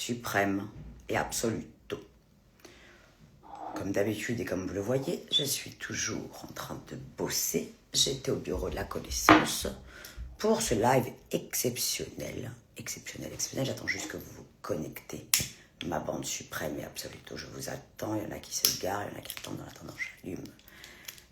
suprême et absoluto. Comme d'habitude et comme vous le voyez, je suis toujours en train de bosser. J'étais au bureau de la connaissance pour ce live exceptionnel. Exceptionnel. J'attends juste que vous vous connectez. Ma bande suprême et absoluto. Je vous attends. Il y en a qui se garent, il y en a qui attendent. En attendant, j'allume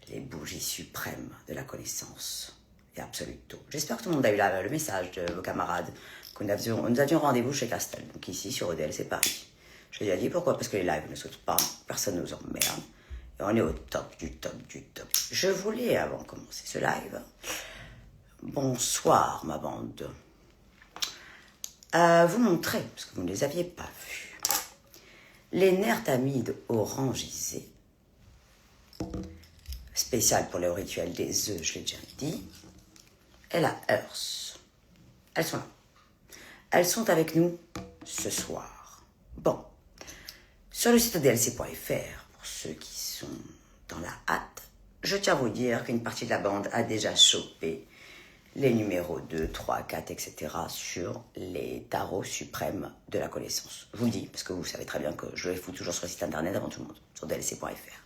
les bougies suprêmes de la connaissance et absoluto. J'espère que tout le monde a eu le message de vos camarades que nous avions rendez-vous chez Castel, donc ici sur ODL, c'est Paris. Je l'ai dit, pourquoi? Parce que les lives ne sautent pas, personne ne nous emmerde, et on est au top du top du top. Je voulais, avant de commencer ce live, bonsoir ma bande, vous montrer, parce que vous ne les aviez pas vus, les nertamides orangisés, spécial pour le rituel des œufs, je l'ai déjà dit, et la Earth. Elles sont là. Elles sont avec nous ce soir. Bon, sur le site DLC.fr, pour ceux qui sont dans la hâte, je tiens à vous dire qu'une partie de la bande a déjà chopé les numéros 2, 3, 4, etc. sur les tarots suprêmes de la connaissance. Je vous le dis, parce que vous savez très bien que je les fous toujours sur le site internet avant tout le monde, sur DLC.fr.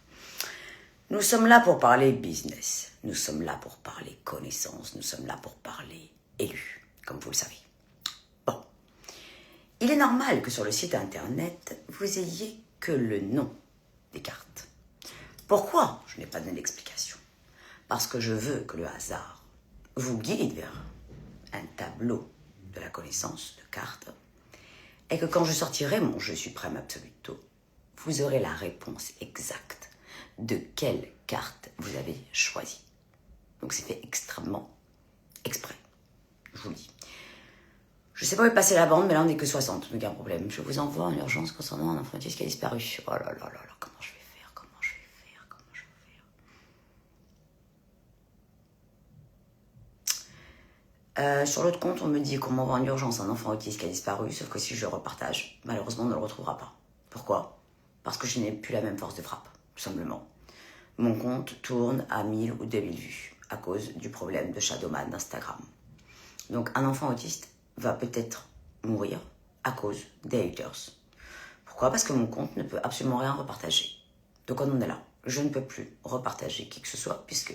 Nous sommes là pour parler business, nous sommes là pour parler connaissance, nous sommes là pour parler élus, comme vous le savez. Bon, il est normal que sur le site internet, vous ayez que le nom des cartes. Pourquoi? Je n'ai pas donné d'explication. Parce que je veux que le hasard vous guide vers un tableau de la connaissance de cartes et que quand je sortirai mon jeu suprême absoluto, vous aurez la réponse exacte de quelle carte vous avez choisi. Donc c'est fait extrêmement exprès, je vous le dis. Je ne sais pas où est passée la bande, mais là on n'est que 60, donc il y a un problème. Je vous envoie en urgence concernant un enfant autiste qui a disparu. Oh là là là là, comment je vais faire, comment je vais faire, comment je vais faire. Sur l'autre compte, on me dit qu'on m'envoie en urgence un enfant autiste qui a disparu, sauf que si je le repartage, malheureusement on ne le retrouvera pas. Pourquoi? Parce que je n'ai plus la même force de frappe, tout simplement. Mon compte tourne à 1000 ou 2000 vues à cause du problème de Shadowman d'Instagram. Donc un enfant autiste va peut-être mourir à cause des haters. Pourquoi? Parce que mon compte ne peut absolument rien repartager. Donc on en est là. Je ne peux plus repartager qui que ce soit, puisque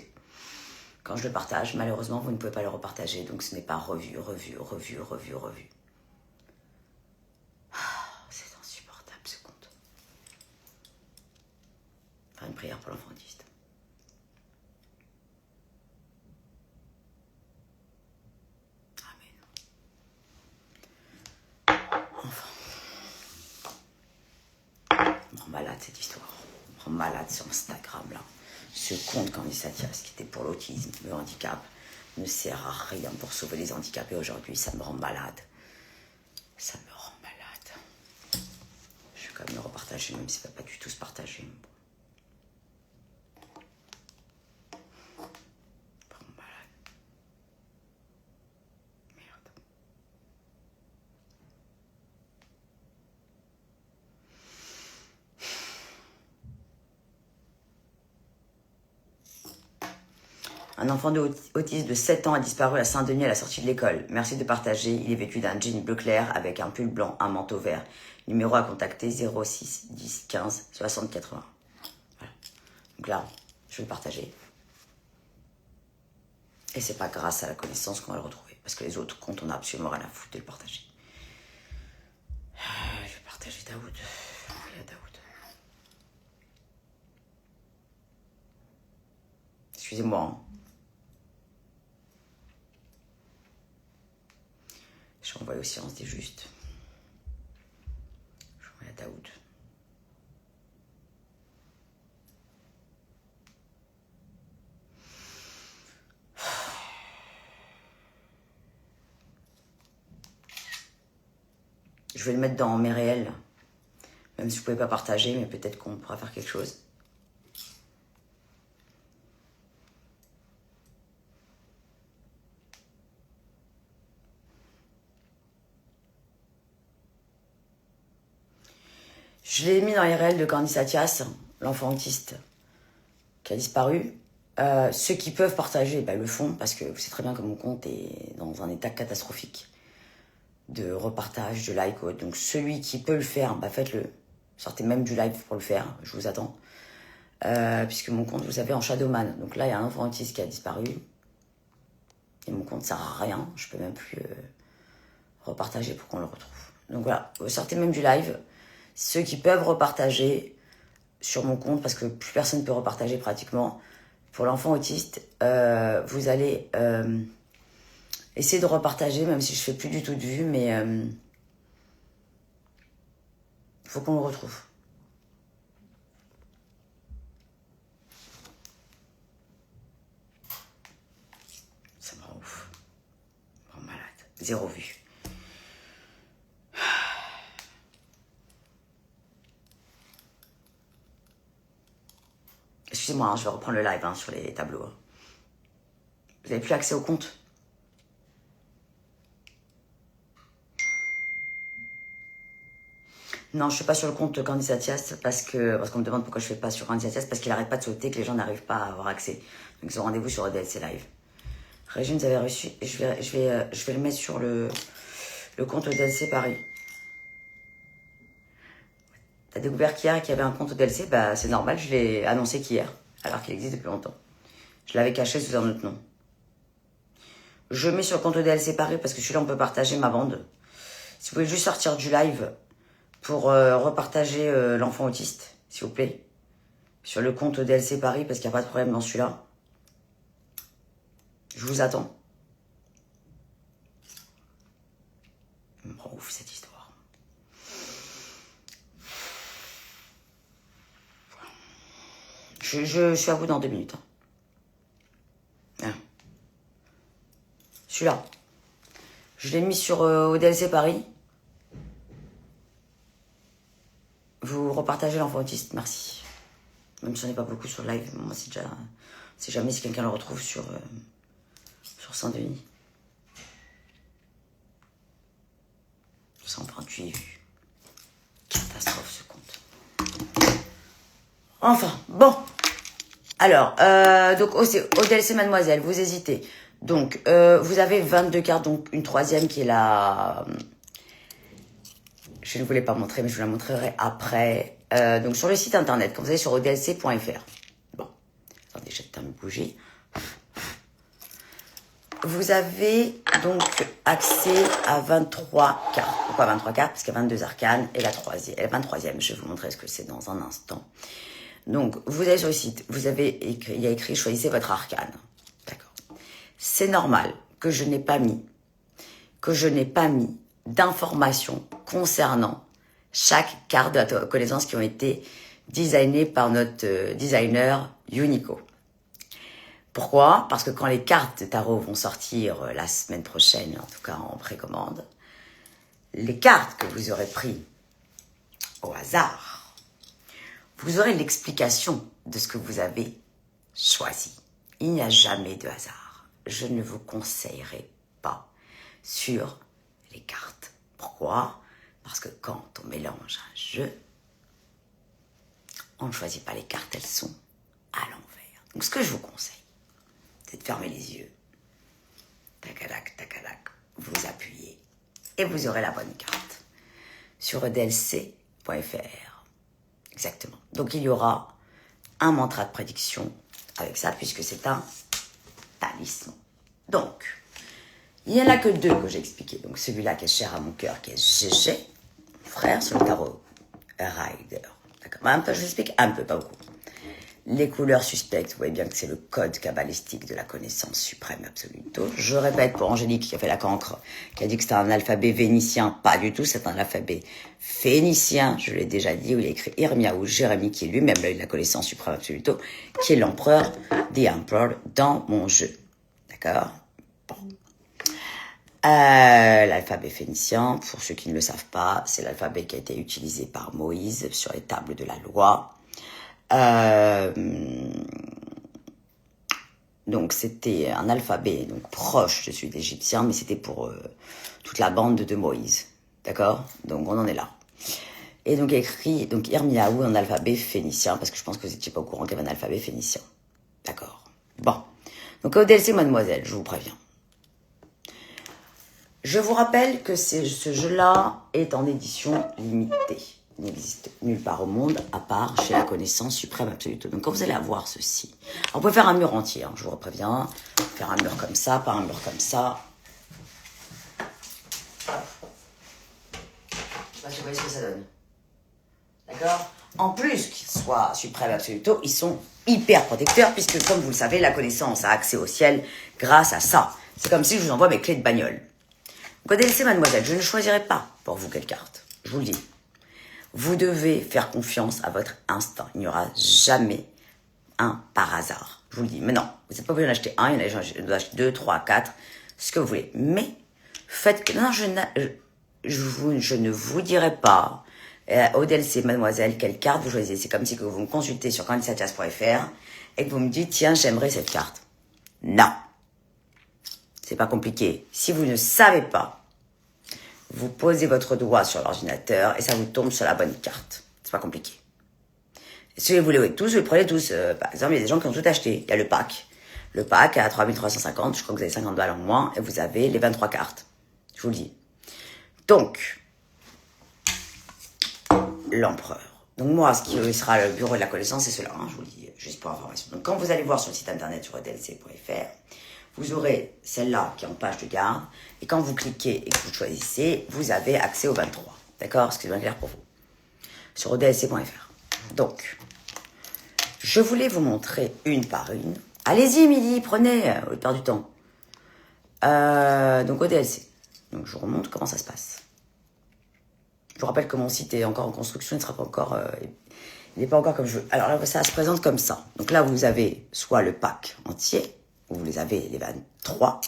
quand je le partage, malheureusement, vous ne pouvez pas le repartager, donc ce n'est pas revu. C'est insupportable ce compte. Faire une prière pour l'enfant autiste. Malade cette histoire, me rend malade sur Instagram là. Ce compte Candy Satias qui était pour l'autisme, le handicap, ne sert à rien pour sauver les handicapés aujourd'hui, ça me rend malade. Ça me rend malade. Je vais quand même le repartager, même si ça ne va pas du tout se partager. Un enfant autiste de 7 ans a disparu à Saint-Denis à la sortie de l'école. Merci de partager. Il est vêtu d'un jean bleu clair avec un pull blanc, un manteau vert. Numéro à contacter 06 10 15 60 80. Voilà. Donc là, je vais le partager. Et c'est pas grâce à la connaissance qu'on va le retrouver. Parce que les autres comptes, on n'a absolument rien à foutre de le partager. Je vais partager Daoud. Il y a Daoud. Excusez-moi. Hein. Je vais envoyer au silence des justes. Je vais envoyer à Daoud. Je vais le mettre dans mes réels. Même si vous ne pouvez pas partager, mais peut-être qu'on pourra faire quelque chose. Je l'ai mis dans les réels de Candy Satias, l'enfant autiste qui a disparu. Ceux qui peuvent partager, le font, parce que vous savez très bien que mon compte est dans un état catastrophique. de repartage, de like. Donc celui qui peut le faire, bah faites-le. Sortez même du live pour le faire, je vous attends. Puisque mon compte, vous savez, en Shadowman. Donc là, il y a un enfant autiste qui a disparu. Et mon compte sert à rien. Je peux même plus repartager pour qu'on le retrouve. Donc voilà, sortez même du live. Ceux qui peuvent repartager sur mon compte, parce que plus personne ne peut repartager pratiquement. Pour l'enfant autiste, vous allez essayer de repartager, même si je fais plus du tout de vues, mais il faut qu'on le retrouve. Ça me rend ouf. Me rend malade. 0 vue. Excusez-moi, hein, je vais reprendre le live sur les tableaux. Vous n'avez plus accès au compte? Non, je ne suis pas sur le compte Candisatias parce qu'on me demande pourquoi je ne fais pas sur Candisatias parce qu'il n'arrête pas de sauter, que les gens n'arrivent pas à avoir accès. Donc ils ont rendez-vous sur EDLC Live. Régine, vous avez reçu. Je vais le mettre sur le compte EDLC Paris. T'as découvert qu'hier qu'il y avait un compte EDLC? Bah c'est normal, je l'ai annoncé qu'hier, alors qu'il existe depuis longtemps. Je l'avais caché sous un autre nom. Je mets sur le compte EDLC Paris parce que celui-là on peut partager ma bande. Si vous pouvez juste sortir du live pour repartager l'enfant autiste, s'il vous plaît, sur le compte DLC Paris, parce qu'il n'y a pas de problème dans celui-là. Je vous attends. Ça me rend ouf cette histoire. Je suis à vous dans 2 minutes. Hein. Celui-là. Je l'ai mis sur ODLC Paris. Vous repartagez l'enfant autiste, merci. Même si on n'est pas beaucoup sur le live, moi c'est déjà... C'est jamais si quelqu'un le retrouve sur Saint-Denis. 138 vues. Catastrophe ce compte. Enfin, bon. Alors, donc ODLC Mademoiselle, vous hésitez. Donc, vous avez 22 cartes, donc une troisième qui est la... Je ne vous l'ai pas montré, mais je vous la montrerai après. Donc, sur le site internet, quand vous allez sur odlc.fr. Bon, attendez, j'éteins mes bougies. Vous avez donc accès à 23 cartes. Pourquoi 23 cartes? Parce qu'il y a 22 arcanes et la 23e. Je vais vous montrer ce que c'est dans un instant. Donc, vous allez sur le site, il y a écrit choisissez votre arcane. D'accord. C'est normal que je n'ai pas mis d'informations concernant chaque carte de la connaissance qui ont été designées par notre designer Unico. Pourquoi? Parce que quand les cartes de tarot vont sortir la semaine prochaine, en tout cas en précommande, les cartes que vous aurez prises au hasard, vous aurez l'explication de ce que vous avez choisi. Il n'y a jamais de hasard. Je ne vous conseillerais pas sur les cartes. Pourquoi? Parce que quand on mélange un jeu, on ne choisit pas les cartes, elles sont à l'envers. Donc ce que je vous conseille, c'est de fermer les yeux. Tacadac, tacadac. Vous appuyez et vous aurez la bonne carte. Sur edlc.fr. Exactement. Donc il y aura un mantra de prédiction avec ça, puisque c'est un talisman. Donc, il n'y en a que 2 que j'ai expliqué. Donc celui-là qui est cher à mon cœur, qui est GG, frère sur le tarot Rider. D'accord. En même temps, je vous explique un peu, pas beaucoup. Les couleurs suspectes, vous voyez bien que c'est le code cabalistique de la connaissance suprême absolue. Je répète pour Angélique qui a fait la cancre, qui a dit que c'était un alphabet vénitien. Pas du tout, c'est un alphabet phénicien. Je l'ai déjà dit, où il est écrit Irmiaou, Jérémie, qui est lui-même l'œil de la connaissance suprême absolue, qui est l'empereur, The Emperor, dans mon jeu. D'accord? Bon. L'alphabet phénicien, pour ceux qui ne le savent pas, c'est l'alphabet qui a été utilisé par Moïse sur les tables de la loi. Donc c'était un alphabet donc proche de celui d'égyptien, mais c'était pour toute la bande de Moïse, d'accord? Donc on en est là. Et donc écrit donc Irmiaou en alphabet phénicien, parce que je pense que vous n'étiez pas au courant qu'il y avait un alphabet phénicien, d'accord? Bon, donc ODLC Mademoiselle, je vous préviens. Je vous rappelle que ce jeu-là est en édition limitée. Il n'existe nulle part au monde, à part chez la connaissance suprême absolue. Donc quand vous allez avoir ceci, alors, vous pouvez faire un mur entier, hein, je vous préviens. Faire un mur comme ça, pas un mur comme ça. Je sais pas si vous voyez ce que ça donne. D'accord? En plus qu'ils soient suprême absoluto, ils sont hyper protecteurs, puisque comme vous le savez, la connaissance a accès au ciel grâce à ça. C'est comme si je vous envoie mes clés de bagnole. Donc, ODLC, mademoiselle, je ne choisirai pas pour vous quelle carte. Je vous le dis. Vous devez faire confiance à votre instinct. Il n'y aura jamais un par hasard. Je vous le dis. Mais non, vous n'êtes pas obligé d'en acheter un. Il y en a des gens qui en achètent 2, 3, 4, ce que vous voulez. Mais faites que... Non, je ne vous dirai pas, ODLC, mademoiselle, quelle carte vous choisissez. C'est comme si que vous me consultez sur candidateas.fr et que vous me dites, tiens, j'aimerais cette carte. Non. C'est pas compliqué. Si vous ne savez pas, vous posez votre doigt sur l'ordinateur et ça vous tombe sur la bonne carte. C'est pas compliqué. Et si vous voulez tous, vous les prenez tous. Par exemple, il y a des gens qui ont tout acheté. Il y a le pack. Le pack à 3350, je crois que vous avez 50 balles en moins et vous avez les 23 cartes. Je vous le dis. Donc, l'empereur. Donc moi, ce qui sera le bureau de la connaissance, c'est cela. Hein, je vous le dis juste pour information. Donc quand vous allez voir sur le site internet sur edlc.fr, vous aurez celle-là qui est en page de garde. Et quand vous cliquez et que vous choisissez, vous avez accès aux 23. D'accord? Ce qui est bien clair pour vous. Sur odlc.fr. Donc, je voulais vous montrer une par une. Allez-y, Émilie, prenez, au lieu de perdre du temps. Donc, ODLC. Donc, je vous remonte comment ça se passe. Je vous rappelle que mon site est encore en construction, il ne sera pas encore... il n'est pas encore comme je veux. Alors là, ça se présente comme ça. Donc là, vous avez soit le pack entier, vous les avez les 23,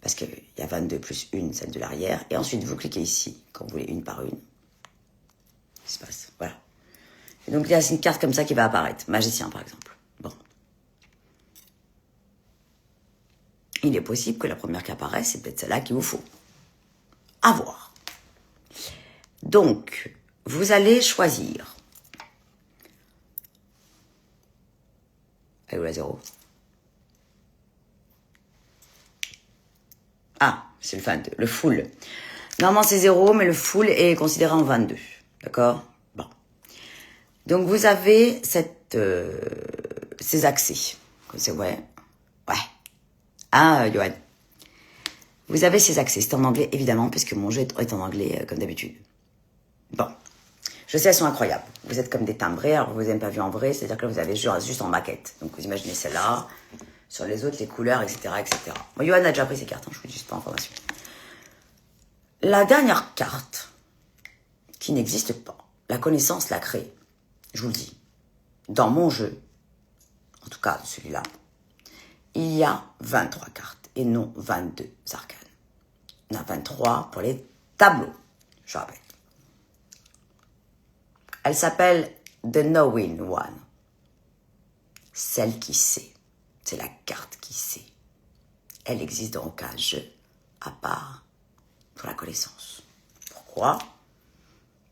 parce qu'il y a 22 plus une, celle de l'arrière. Et ensuite, vous cliquez ici, quand vous voulez, une par une. Ça se passe, voilà. Et donc, il y a une carte comme ça qui va apparaître. Magicien, par exemple. Bon. Il est possible que la première qui apparaisse, c'est peut-être celle-là qu'il vous faut. À voir. Donc, vous allez choisir. Elle est où la 0? Ah, c'est le 22, le full. Normalement, c'est 0, mais le full est considéré en 22. D'accord? Bon. Donc, vous avez ces accès. C'est ouais. Ouais. Ah, Johan. Vous avez ces accès. C'est en anglais, évidemment, puisque mon jeu est en anglais, comme d'habitude. Bon. Je sais, elles sont incroyables. Vous êtes comme des timbrés, alors vous n'avez pas vu en vrai, c'est-à-dire que vous avez juste en maquette. Donc, vous imaginez celle-là. Sur les autres, les couleurs, etc., etc. Bon, Johan a déjà pris ses cartes, hein, je vous dis juste pas information. La dernière carte, qui n'existe pas, la connaissance l'a créée, je vous le dis. Dans mon jeu, en tout cas celui-là, il y a 23 cartes et non 22 arcanes. Il y en a 23 pour les tableaux, je rappelle. Elle s'appelle The Knowing One. Celle qui sait. C'est la carte qui sait. Elle existe dans aucun jeu, à part pour la connaissance. Pourquoi?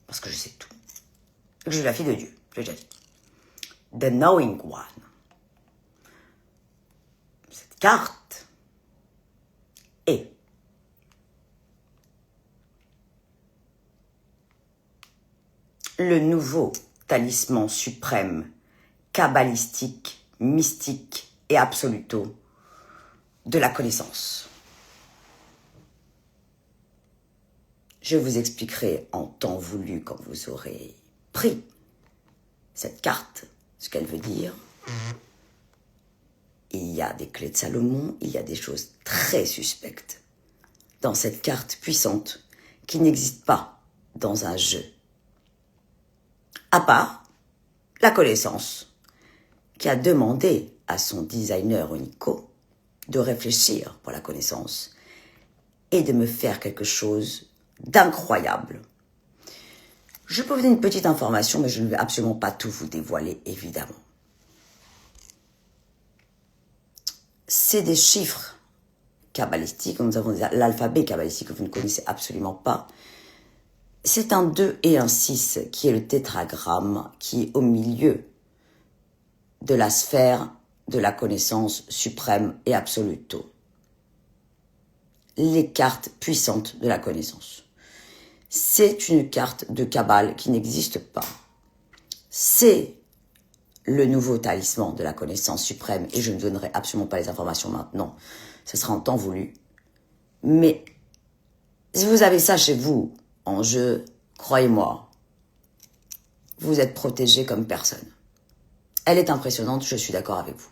Parce que je sais tout. Je suis la fille de Dieu, je l'ai déjà dit. The Knowing One. Cette carte est le nouveau talisman suprême, kabbalistique, mystique et absoluto de la connaissance. Je vous expliquerai en temps voulu quand vous aurez pris cette carte, ce qu'elle veut dire. Il y a des clés de Salomon, il y a des choses très suspectes dans cette carte puissante qui n'existe pas dans un jeu. À part la connaissance qui a demandé à son designer Unico de réfléchir pour la connaissance et de me faire quelque chose d'incroyable. Je peux vous donner une petite information, mais je ne vais absolument pas tout vous dévoiler, évidemment. C'est des chiffres kabbalistiques, nous avons l'alphabet kabbalistique que vous ne connaissez absolument pas. C'est un 2 et un 6 qui est le tétragramme qui est au milieu de la sphère de la connaissance suprême et absoluto. les cartes puissantes de la connaissance. C'est une carte de Kabbale qui n'existe pas. C'est le nouveau talisman de la connaissance suprême, et je ne donnerai absolument pas les informations maintenant, ce sera en temps voulu. Mais si vous avez ça chez vous, en jeu, croyez-moi, vous êtes protégé comme personne. Elle est impressionnante, je suis d'accord avec vous.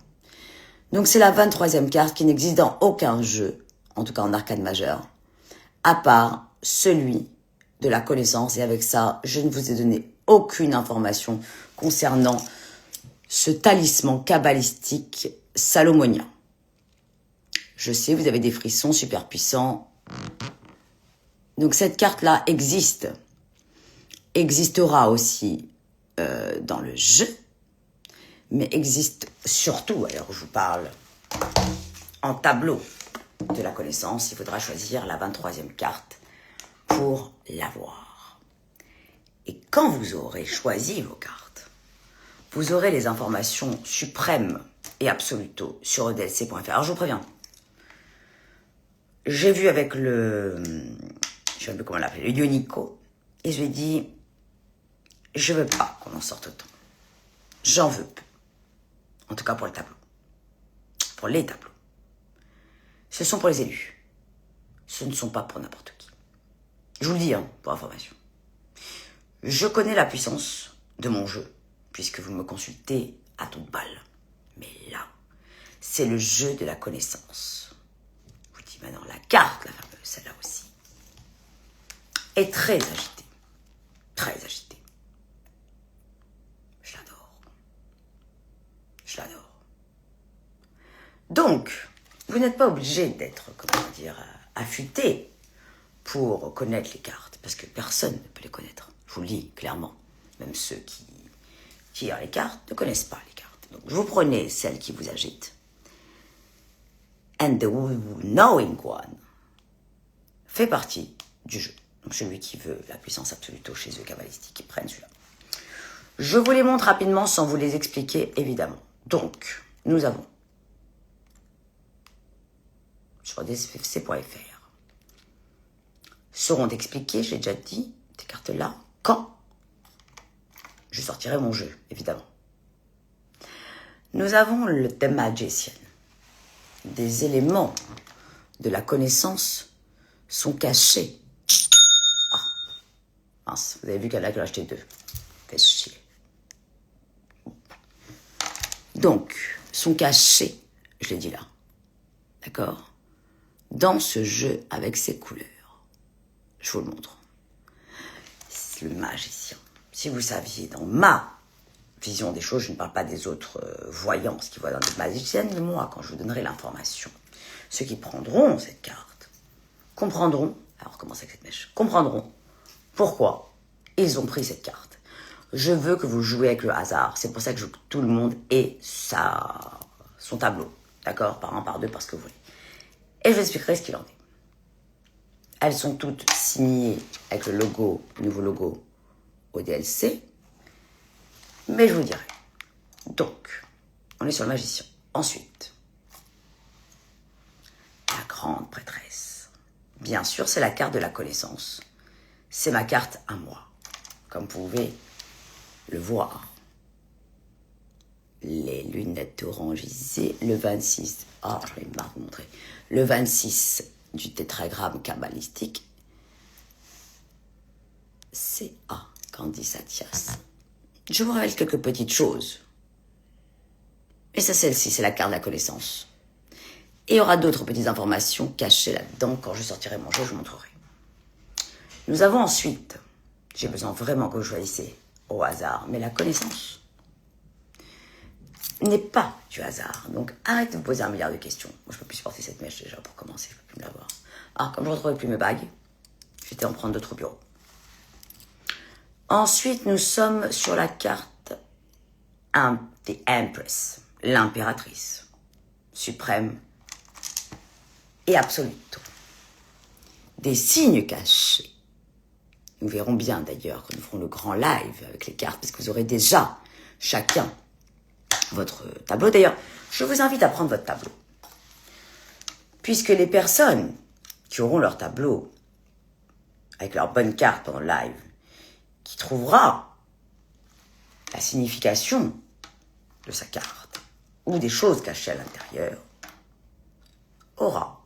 Donc c'est la 23e carte qui n'existe dans aucun jeu, en tout cas en arcade majeur, à part celui de la connaissance. Et avec ça, je ne vous ai donné aucune information concernant ce talisman kabbalistique salomonien. Je sais, vous avez des frissons super puissants. Donc cette carte-là existera aussi dans le jeu, mais existe surtout, alors je vous parle en tableau de la connaissance, il faudra choisir la 23e carte pour l'avoir. Et quand vous aurez choisi vos cartes, vous aurez les informations suprêmes et absoluto sur edlc.fr. Alors je vous préviens, j'ai vu avec le, je ne sais plus comment l'appeler, le Yoniko, et je lui ai dit, je veux pas qu'on en sorte autant. J'en veux peu. En tout cas pour le tableau. Pour les tableaux. Ce sont pour les élus. Ce ne sont pas pour n'importe qui. Je vous le dis, pour information. Je connais la puissance de mon jeu, puisque vous me consultez à toute balle. Mais là, c'est le jeu de la connaissance. Je vous dis maintenant, la carte, la fameuse, celle-là aussi, est très agitée. Très agitée. Je l'adore. Je l'adore. Donc, vous n'êtes pas obligé d'être, comment dire, affûté pour connaître les cartes, parce que personne ne peut les connaître. Je vous le dis clairement. Même ceux qui tirent les cartes ne connaissent pas les cartes. Donc, vous prenez celle qui vous agite. And the knowing one fait partie du jeu. Donc, celui qui veut la puissance absolue chez eux, kabbalistique, ils prennent celui-là. Je vous les montre rapidement sans vous les expliquer, évidemment. Donc, nous avons sur dsfc.fr seront expliquées, j'ai déjà dit, ces cartes-là, quand je sortirai mon jeu, évidemment. Nous avons le The Magician. Des éléments de la connaissance sont cachés. Ah, mince, vous avez vu qu'il y en a qui ont acheté 2. Faites chier. Donc, sont cachés, je l'ai dit là, d'accord, dans ce jeu avec ses couleurs. Je vous le montre. C'est le magicien. Si vous saviez, dans ma vision des choses, je ne parle pas des autres voyants, ce qu'ils voient dans les magiciennes, mais moi, quand je vous donnerai l'information, ceux qui prendront cette carte comprendront, alors comment c'est avec cette mèche, comprendront pourquoi ils ont pris cette carte. Je veux que vous jouez avec le hasard. C'est pour ça que je veux que tout le monde ait son tableau. D'accord? Par un, par deux, parce que vous voulez. Et je vous expliquerai ce qu'il en est. Elles sont toutes signées avec le logo, le nouveau logo ODLC. Mais je vous dirai. Donc, on est sur le magicien. Ensuite, la grande prêtresse. Bien sûr, c'est la carte de la connaissance. C'est ma carte à moi. Comme vous pouvez le voir. Les lunettes orangisées, le 26. Ah, j'en ai marre de vous montrer. Le 26 du tétragramme kabbalistique. C.A. Candice Satias. Je vous révèle quelques petites choses. Et ça, celle-ci, c'est la carte de la connaissance. Et il y aura d'autres petites informations cachées là-dedans. Quand je sortirai mon jeu, je vous montrerai. Nous avons ensuite, j'ai besoin vraiment que vous choisissiez au hasard, mais la connaissance n'est pas du hasard. Donc, arrêtez de vous poser 1 milliard de questions. Moi, je ne peux plus supporter cette mèche déjà pour commencer. Je ne peux plus me l'avoir. Alors, comme je ne retrouvais plus mes bagues, j'étais en prendre d'autres au bureau. Ensuite, nous sommes sur la carte The Empress, l'impératrice suprême et absolute. Des signes cachés. Nous verrons bien d'ailleurs quand nous ferons le grand live avec les cartes, parce que vous aurez déjà chacun votre tableau. D'ailleurs, je vous invite à prendre votre tableau. Puisque les personnes qui auront leur tableau avec leur bonne carte pendant le live, qui trouvera la signification de sa carte ou des choses cachées à l'intérieur, aura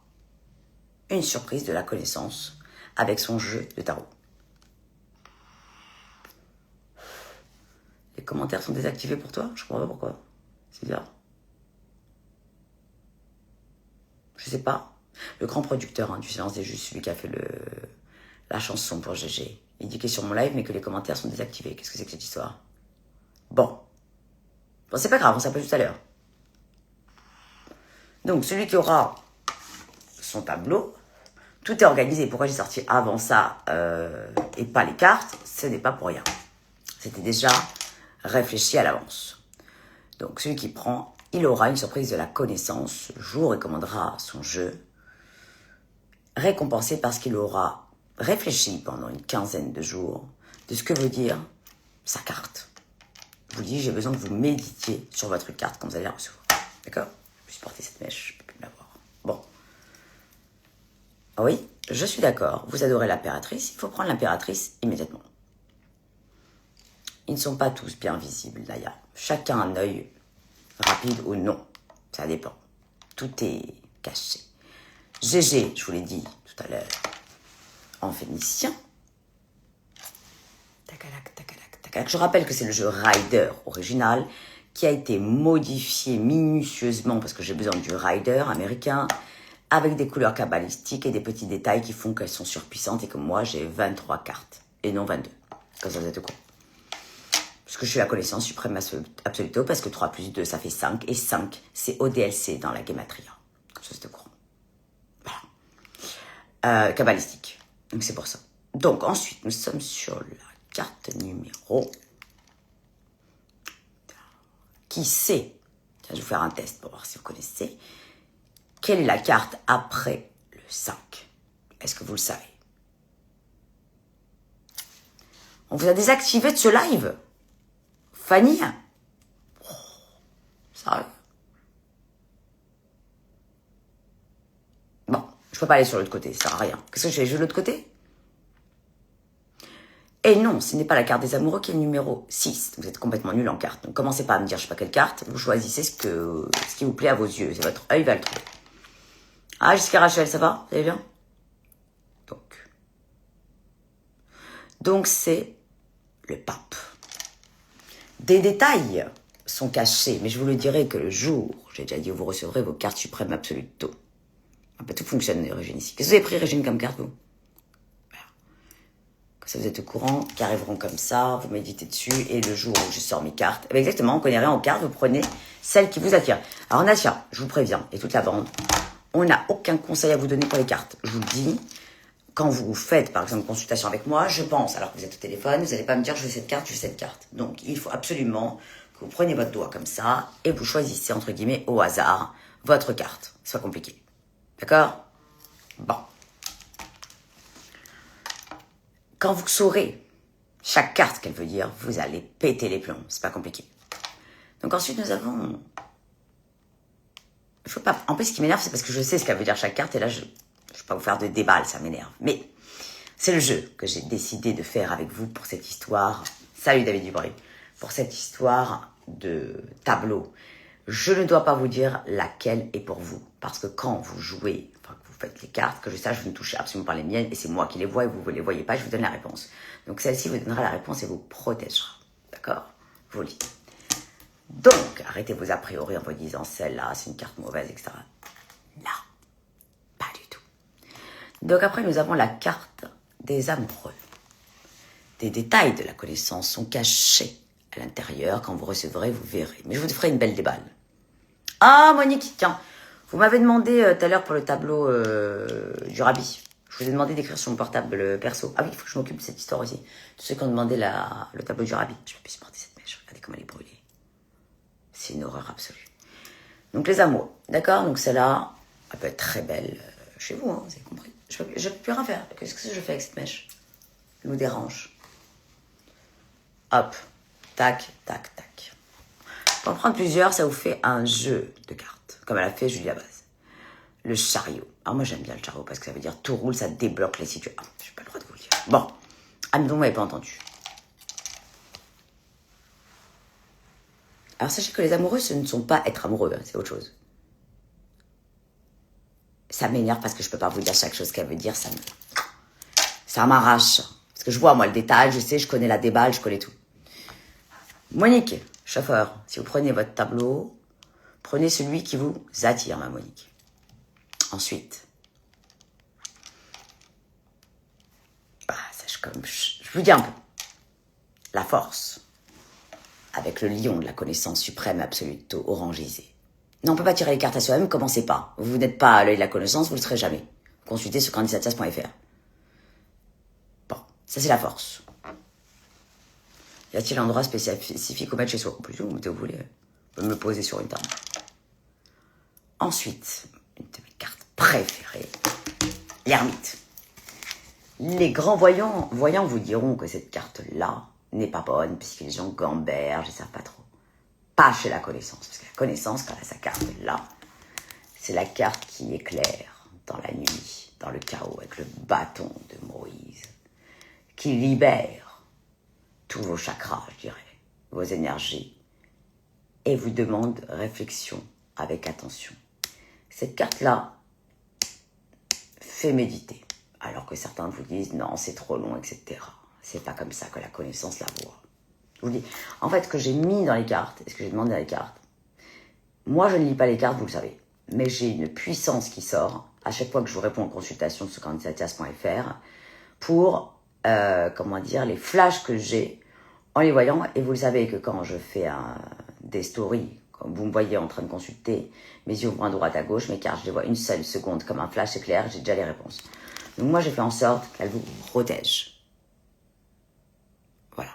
une surprise de la connaissance avec son jeu de tarot. Les commentaires sont désactivés pour toi? Je comprends pas pourquoi. C'est bizarre. Je sais pas. Le grand producteur du Silence des Justes, celui qui a fait la chanson pour GG, il dit qu'il est sur mon live mais que les commentaires sont désactivés. Qu'est-ce que c'est que cette histoire? Bon, c'est pas grave, on s'appelle tout à l'heure. Donc, celui qui aura son tableau, tout est organisé. Pourquoi j'ai sorti avant ça et pas les cartes? Ce n'est pas pour rien. C'était déjà réfléchi à l'avance. Donc, celui qui prend, il aura une surprise de la connaissance le jour où il commandera son jeu, récompensé parce qu'il aura réfléchi pendant une quinzaine de jours de ce que veut dire sa carte. Je vous dis, j'ai besoin que vous méditiez sur votre carte quand vous allez la recevoir. D'accord? Je vais porter cette mèche, je ne peux plus l'avoir. Bon. Oui, je suis d'accord. Vous adorez l'impératrice, il faut prendre l'impératrice immédiatement. Ils ne sont pas tous bien visibles, Naya. Chacun a un œil rapide ou non. Ça dépend. Tout est caché. GG, je vous l'ai dit tout à l'heure, en phénicien. Tacalac, tacalac, tacalac. Je rappelle que c'est le jeu Rider original qui a été modifié minutieusement parce que j'ai besoin du Rider américain avec des couleurs cabalistiques et des petits détails qui font qu'elles sont surpuissantes et que moi j'ai 23 cartes et non 22. Comme ça vous êtes au courant. Parce que je suis la connaissance suprême absoluto parce que 3 plus 2 ça fait 5 et 5 c'est ODLC dans la Gematria. Comme ça vous êtes au courant. Voilà. Cabalistique. Donc c'est pour ça. Donc ensuite nous sommes sur la carte numéro qui sait, je vais vous faire un test pour voir si vous connaissez, quelle est la carte après le 5? Est-ce que vous le savez? On vous a désactivé de ce live, Fanny? Oh, sérieux? Bon, je peux pas aller sur l'autre côté, ça sert à rien. Qu'est-ce que je fais? Je vais de l'autre côté? Et non, ce n'est pas la carte des amoureux qui est le numéro 6. Vous êtes complètement nul en carte. Donc commencez pas à me dire je sais pas quelle carte. Vous choisissez ce qui vous plaît à vos yeux. C'est votre œil va le trouver. Ah, Jessica Rachel, ça va? Vous allez bien? Donc c'est le pape. Des détails sont cachés, mais je vous le dirai que le jour, j'ai déjà dit, où vous recevrez vos cartes suprêmes absoluto. Un peu tout fonctionne, Régine, ici. Qu'est-ce que vous avez pris, Régine, comme carte, vous? Ça vous êtes au courant, qui arriveront comme ça, vous méditez dessus, et le jour où je sors mes cartes, eh bien exactement, on connaît rien en cartes, vous prenez celle qui vous attire. Alors Natia, je vous préviens, et toute la bande, on n'a aucun conseil à vous donner pour les cartes. Je vous le dis, quand vous faites par exemple une consultation avec moi, je pense, alors que vous êtes au téléphone, vous n'allez pas me dire je veux cette carte, je veux cette carte. Donc il faut absolument que vous preniez votre doigt comme ça, et vous choisissez entre guillemets au hasard votre carte. C'est pas compliqué. D'accord? Bon. Quand vous saurez chaque carte qu'elle veut dire, vous allez péter les plombs. C'est pas compliqué. Donc ensuite, nous avons... Il faut pas... En plus, ce qui m'énerve, c'est parce que je sais ce qu'elle veut dire chaque carte. Et là, je ne vais pas vous faire de débat, ça m'énerve. Mais c'est le jeu que j'ai décidé de faire avec vous pour cette histoire. Salut David Dubry. Pour cette histoire de tableau. Je ne dois pas vous dire laquelle est pour vous. Parce que quand vous jouez... que vous faites les cartes, que je sache, vous ne touchez absolument pas les miennes, et c'est moi qui les vois et vous ne les voyez pas, je vous donne la réponse. Donc celle-ci vous donnera la réponse et vous protégera. D'accord? Vous lit. Donc, arrêtez vos a priori en vous disant celle-là, c'est une carte mauvaise, etc. Non, pas du tout. Donc après, nous avons la carte des amoureux. Des détails de la connaissance sont cachés à l'intérieur. Quand vous recevrez, vous verrez. Mais je vous ferai une belle déballe. Ah, Monique, tiens. Vous m'avez demandé tout à l'heure pour le tableau du Rabbi. Je vous ai demandé d'écrire sur mon portable perso. Ah oui, il faut que je m'occupe de cette histoire aussi. Tous ceux qui ont demandé le tableau du Rabbi. Je peux plus supporter cette mèche. Regardez comment elle est brûlée. C'est une horreur absolue. Donc les amours. D'accord? Donc celle-là, elle peut être très belle chez vous, hein, vous avez compris. Je ne peux plus rien faire. Qu'est-ce que je fais avec cette mèche? Elle nous dérange. Hop. Tac, tac, tac. Pour en prendre plusieurs, ça vous fait un jeu de cartes. Comme elle a fait Julia Baz. Le chariot. Alors moi j'aime bien le tarot parce que ça veut dire tout roule, ça débloque les situations. Ah, j'ai pas le droit de vous le dire. Bon, admettons, vous m'avez pas entendu. Alors sachez que les amoureux, ce ne sont pas être amoureux, hein, c'est autre chose. Ça m'énerve parce que je peux pas vous dire chaque chose qu'elle veut dire, ça m'arrache. Parce que je vois moi le détail, je sais, je connais la déballe, je connais tout. Monique, chauffeur, si vous prenez votre tableau, prenez celui qui vous attire, ma Monique. Ensuite, je vous dis un peu, la force, avec le lion de la connaissance suprême absolue, taux orangisé. Non, on ne peut pas tirer les cartes à soi-même, commencez pas. Vous n'êtes pas à l'œil de la connaissance, vous ne le serez jamais. Consultez sur candidatias.fr. Bon, ça c'est la force. Y a-t-il un endroit spécifique au mettre chez soi? Ou plutôt, vous mettez où vous voulez. Vous pouvez me le poser sur une table. Ensuite, une de mes cartes préférées, l'ermite. Les grands voyants vous diront que cette carte-là n'est pas bonne, puisque les gens gambergent, ils ne savent pas trop. Pas chez la connaissance, parce que la connaissance, quand elle a sa carte-là, c'est la carte qui éclaire dans la nuit, dans le chaos, avec le bâton de Moïse, qui libère tous vos chakras, je dirais, vos énergies, et vous demande réflexion avec attention. Cette carte-là fait méditer, alors que certains vous disent non, c'est trop long, etc. C'est pas comme ça que la connaissance la voit. Je vous dis, en fait, ce que j'ai mis dans les cartes, et ce que j'ai demandé dans les cartes, moi je ne lis pas les cartes, vous le savez, mais j'ai une puissance qui sort à chaque fois que je vous réponds en consultation sur candidatias.fr pour, les flashs que j'ai en les voyant, et vous le savez que quand je fais des stories, comme vous me voyez en train de consulter, mes yeux vont à droite, à gauche, mes cartes, je les vois une seule seconde comme un flash éclair, j'ai déjà les réponses. Donc moi, j'ai fait en sorte qu'elles vous protègent. Voilà.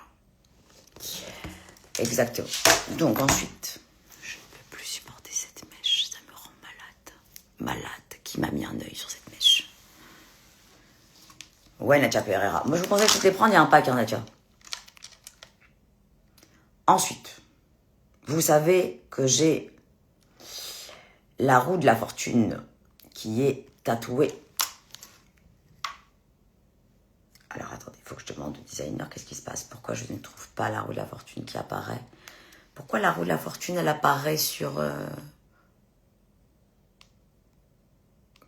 Exactement. Donc ensuite, je ne peux plus supporter cette mèche, ça me rend malade. Malade. Qui m'a mis un œil sur cette mèche? Ouais, Nadia Pereira. Moi, je vous conseille de toutes les prendre, il y a un pack, hein, Nadia. Ensuite, vous savez que j'ai la roue de la fortune qui est tatouée. Alors, attendez, il faut que je demande au designer qu'est-ce qui se passe. Pourquoi je ne trouve pas la roue de la fortune qui apparaît? Pourquoi la roue de la fortune, elle apparaît sur...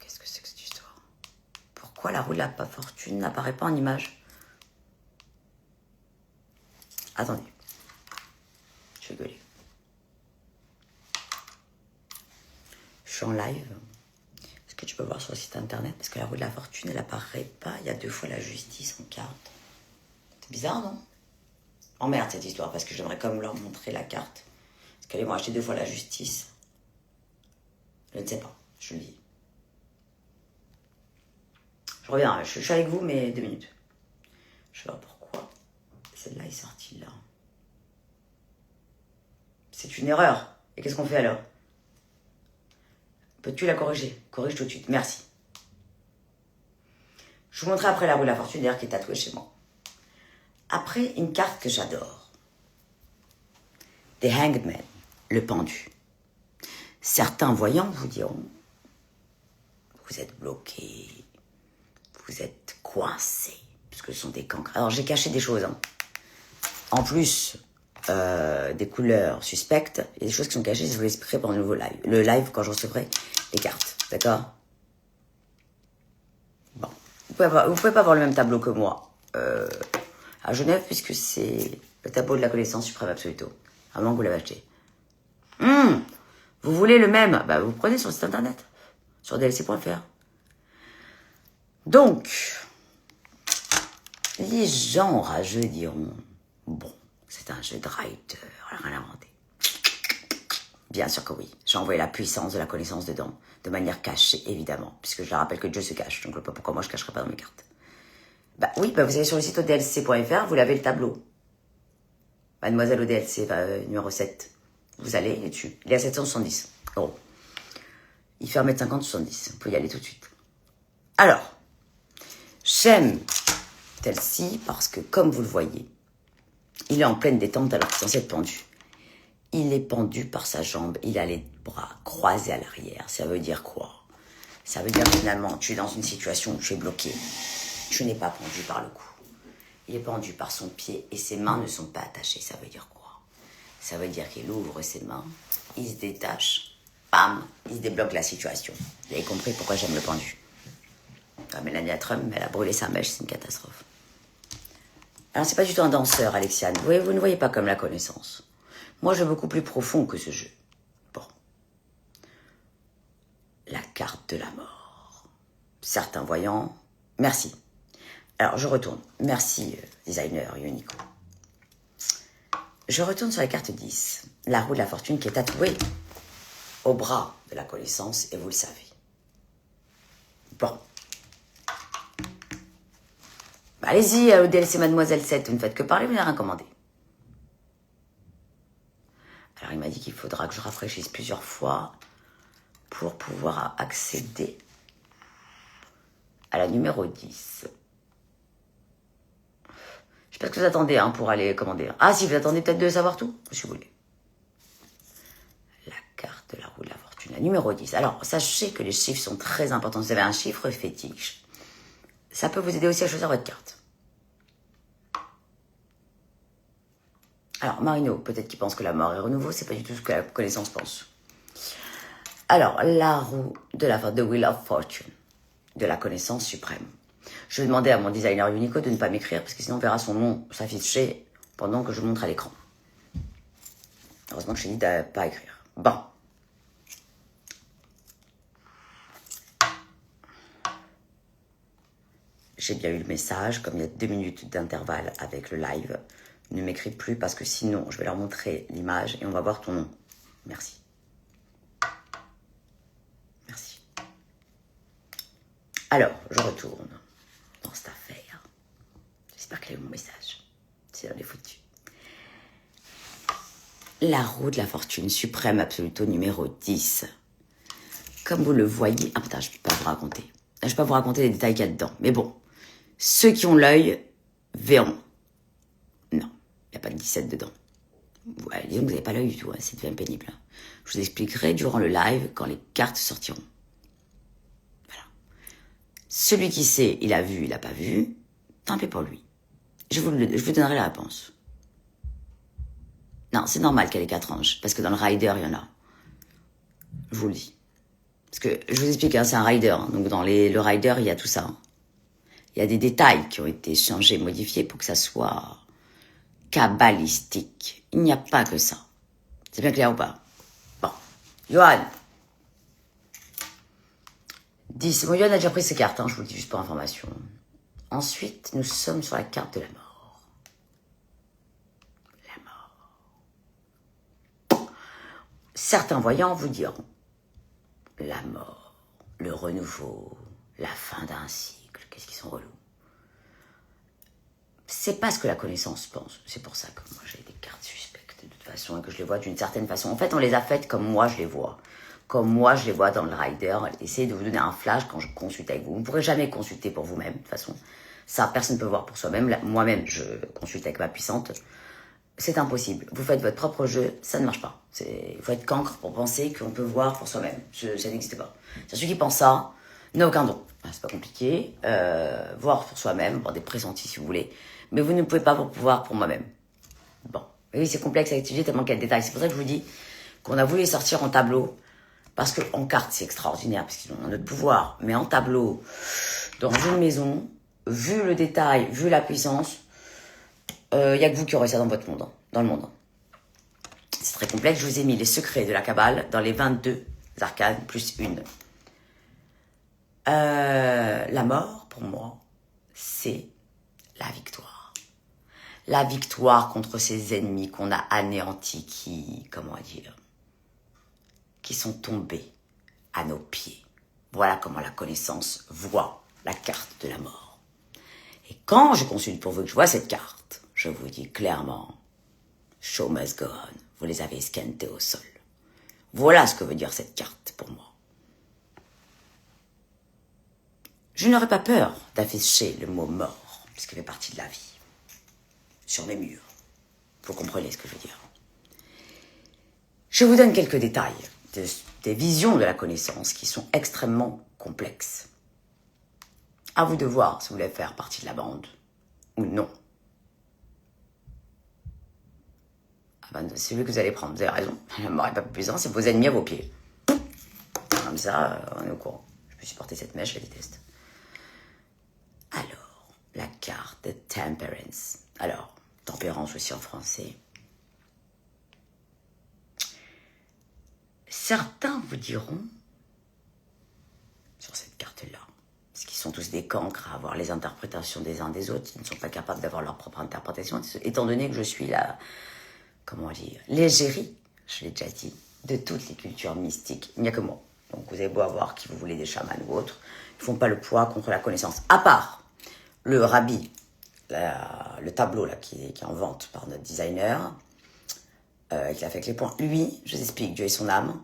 Qu'est-ce que c'est que cette histoire? Pourquoi la roue de la fortune n'apparaît pas en image? Attendez. Je vais gueuler. Je suis en live. Est-ce que tu peux voir sur le site internet? Parce que la roue de la fortune, elle apparaît pas. Il y a 2 fois la justice en carte. C'est bizarre, non? Emmerde cette histoire, parce que j'aimerais quand même leur montrer la carte. Est-ce qu'elles vont acheter 2 fois la justice? Je ne sais pas, je le dis. Je reviens, je suis avec vous, mais 2 minutes. Je vais voir pourquoi celle-là est sortie là. C'est une erreur. Et qu'est-ce qu'on fait alors? Peux-tu la corriger? Corrige tout de suite, merci. Je vous montrerai après la roue de la fortune, d'ailleurs, qui est tatouée chez moi. Après, une carte que j'adore. The Hanged Man, le pendu. Certains voyants vous diront, vous êtes bloqué, vous êtes coincé, puisque ce sont des cancres. Alors, j'ai caché des choses. Hein. En plus des couleurs suspectes, il y a des choses qui sont cachées, je vous l'expliquerai pendant le live, quand je recevrai les cartes. D'accord? Bon. Vous pouvez pas avoir le même tableau que moi à Genève, puisque c'est le tableau de la connaissance suprême absoluto. À moins que vous l'avez acheté. Vous voulez le même? Bah, vous prenez sur le site internet, sur dlc.fr. Donc, les gens rageux diront, bon, c'est un jeu de writer, rien inventé. Bien sûr que oui, j'ai envoyé la puissance de la connaissance dedans, de manière cachée, évidemment, puisque je leur rappelle que Dieu se cache, donc je ne vois pas pourquoi moi je ne cacherai pas dans mes cartes. Bah oui, bah vous allez sur le site odlc.fr, vous l'avez le tableau. Mademoiselle ODLC, numéro 7. Vous allez, il est dessus. Il est à 770 €. Il fait 1m50, 70. Vous pouvez y aller tout de suite. Alors, j'aime celle-ci parce que, comme vous le voyez, il est en pleine détente alors qu'il est censé être pendu. Il est pendu par sa jambe, il a les bras croisés à l'arrière. Ça veut dire quoi? Ça veut dire que finalement, tu es dans une situation où tu es bloqué. Tu n'es pas pendu par le cou. Il est pendu par son pied et ses mains ne sont pas attachées. Ça veut dire quoi? Ça veut dire qu'il ouvre ses mains, il se détache, bam, il se débloque la situation. Vous avez compris pourquoi j'aime le pendu. Comme Mélania Trump, elle a brûlé sa mèche, c'est une catastrophe. Alors, c'est pas du tout un danseur, Alexiane. Vous ne voyez pas comme la connaissance. Moi, je vais beaucoup plus profond que ce jeu. Bon. La carte de la mort. Certains voyants. Merci. Alors, je retourne. Merci, designer Unico. Je retourne sur la carte 10. La roue de la fortune qui est tatouée au bras de la connaissance, et vous le savez. Bon. Bah, allez-y, DLC Mademoiselle 7, vous ne faites que parler, vous n'avez rien commandé. Alors, il m'a dit qu'il faudra que je rafraîchisse plusieurs fois pour pouvoir accéder à la numéro 10. Je sais pas ce que vous attendez pour aller commander. Ah si, vous attendez peut-être de savoir tout, si vous voulez. La carte de la roue de la fortune, la numéro 10. Alors, sachez que les chiffres sont très importants. Vous avez un chiffre fétiche. Ça peut vous aider aussi à choisir votre carte. Alors, Marino, peut-être qu'il pense que la mort est renouveau, c'est pas du tout ce que la connaissance pense. Alors, la roue de la de Wheel of Fortune, de la connaissance suprême. Je vais demander à mon designer Unico de ne pas m'écrire, parce que sinon on verra son nom s'afficher pendant que je montre à l'écran. Heureusement que je t'ai dit de ne pas écrire. Bon. J'ai bien eu le message, comme il y a 2 minutes d'intervalle avec le live. Ne m'écris plus parce que sinon, je vais leur montrer l'image et on va voir ton nom. Merci. Merci. Alors, je retourne dans cette affaire. J'espère qu'elle a eu mon message. C'est dans les foutus. La roue de la fortune suprême absoluto numéro 10. Comme vous le voyez... Ah putain, je ne peux pas vous raconter. Je ne peux pas vous raconter les détails qu'il y a dedans. Mais bon, ceux qui ont l'œil verront. Non, il n'y a pas de 17 dedans. Ouais, disons que vous n'avez pas l'œil du tout, hein, c'est bien pénible. Je vous expliquerai durant le live quand les cartes sortiront. Voilà. Celui qui sait, il a vu, il n'a pas vu, tant pis pour lui. Je vous donnerai la réponse. Non, c'est normal qu'elle ait 4 anges, parce que dans le rider, il y en a. Je vous le dis. Parce que, je vous explique, hein, c'est un rider, hein, donc dans le rider, il y a tout ça. Hein. Il y a des détails qui ont été changés, modifiés pour que ça soit kabbalistique. Il n'y a pas que ça. C'est bien clair ou pas? Bon. Johan. 10. Bon, Johan a déjà pris ses cartes, hein, je vous le dis juste pour information. Ensuite, nous sommes sur la carte de la mort. La mort. Certains voyants vous diront la mort, le renouveau, la fin d'un cycle. Qu'est-ce qu'ils sont relous. C'est pas ce que la connaissance pense. C'est pour ça que moi j'ai des cartes suspectes de toute façon et que je les vois d'une certaine façon. En fait, on les a faites comme moi je les vois. Comme moi je les vois dans le rider. Essayez de vous donner un flash quand je consulte avec vous. Vous ne pourrez jamais consulter pour vous-même de toute façon. Ça, personne ne peut voir pour soi-même. Moi-même, je consulte avec ma puissante. C'est impossible. Vous faites votre propre jeu, ça ne marche pas. Il faut être cancre pour penser qu'on peut voir pour soi-même. Ça n'existe pas. C'est ceux qui pensent ça n'a aucun don. C'est pas compliqué. Voir pour soi-même, avoir des pressentis si vous voulez. Mais vous ne pouvez pas pouvoir pour moi-même. Bon. Oui, c'est complexe à étudier tellement qu'il y a de détails. C'est pour ça que je vous dis qu'on a voulu les sortir en tableau. Parce qu'en carte, c'est extraordinaire, parce qu'ils ont notre pouvoir. Mais en tableau, dans une maison, vu le détail, vu la puissance, il n'y a que vous qui aurez ça dans votre monde, hein, dans le monde. Hein. C'est très complexe. Je vous ai mis les secrets de la Kabbale dans les 22 arcanes plus une. La mort, pour moi, c'est la victoire. La victoire contre ces ennemis qu'on a anéantis, qui sont tombés à nos pieds. Voilà comment la connaissance voit la carte de la mort. Et quand je consulte pour vous que je vois cette carte, je vous dis clairement, show must go on. Vous les avez esquintés au sol. Voilà ce que veut dire cette carte pour moi. Je n'aurais pas peur d'afficher le mot mort, puisqu'il fait partie de la vie. Sur mes murs. Vous comprenez ce que je veux dire. Je vous donne quelques détails des visions de la connaissance qui sont extrêmement complexe. À vous de voir si vous voulez faire partie de la bande ou non. Ah ben, c'est lui que vous allez prendre, vous avez raison. La mort n'est pas plus puissante, c'est vos ennemis à vos pieds. Comme ça, on est au courant. Je peux supporter cette mèche, je la déteste. Alors, la carte de Temperance. Alors, tempérance aussi en français. Certains vous diront, sur cette carte-là, parce qu'ils sont tous des cancres à avoir les interprétations des uns des autres, ils ne sont pas capables d'avoir leur propre interprétation, étant donné que je suis la, comment dire, l'égérie, je l'ai déjà dit, de toutes les cultures mystiques. Il n'y a que moi. Donc vous avez beau avoir qui vous voulez des chamans ou autres, ils ne font pas le poids contre la connaissance. À part le rabbi, le tableau là, qui est en vente par notre designer, qui a fait avec les points. Lui, je vous explique, Dieu et son âme,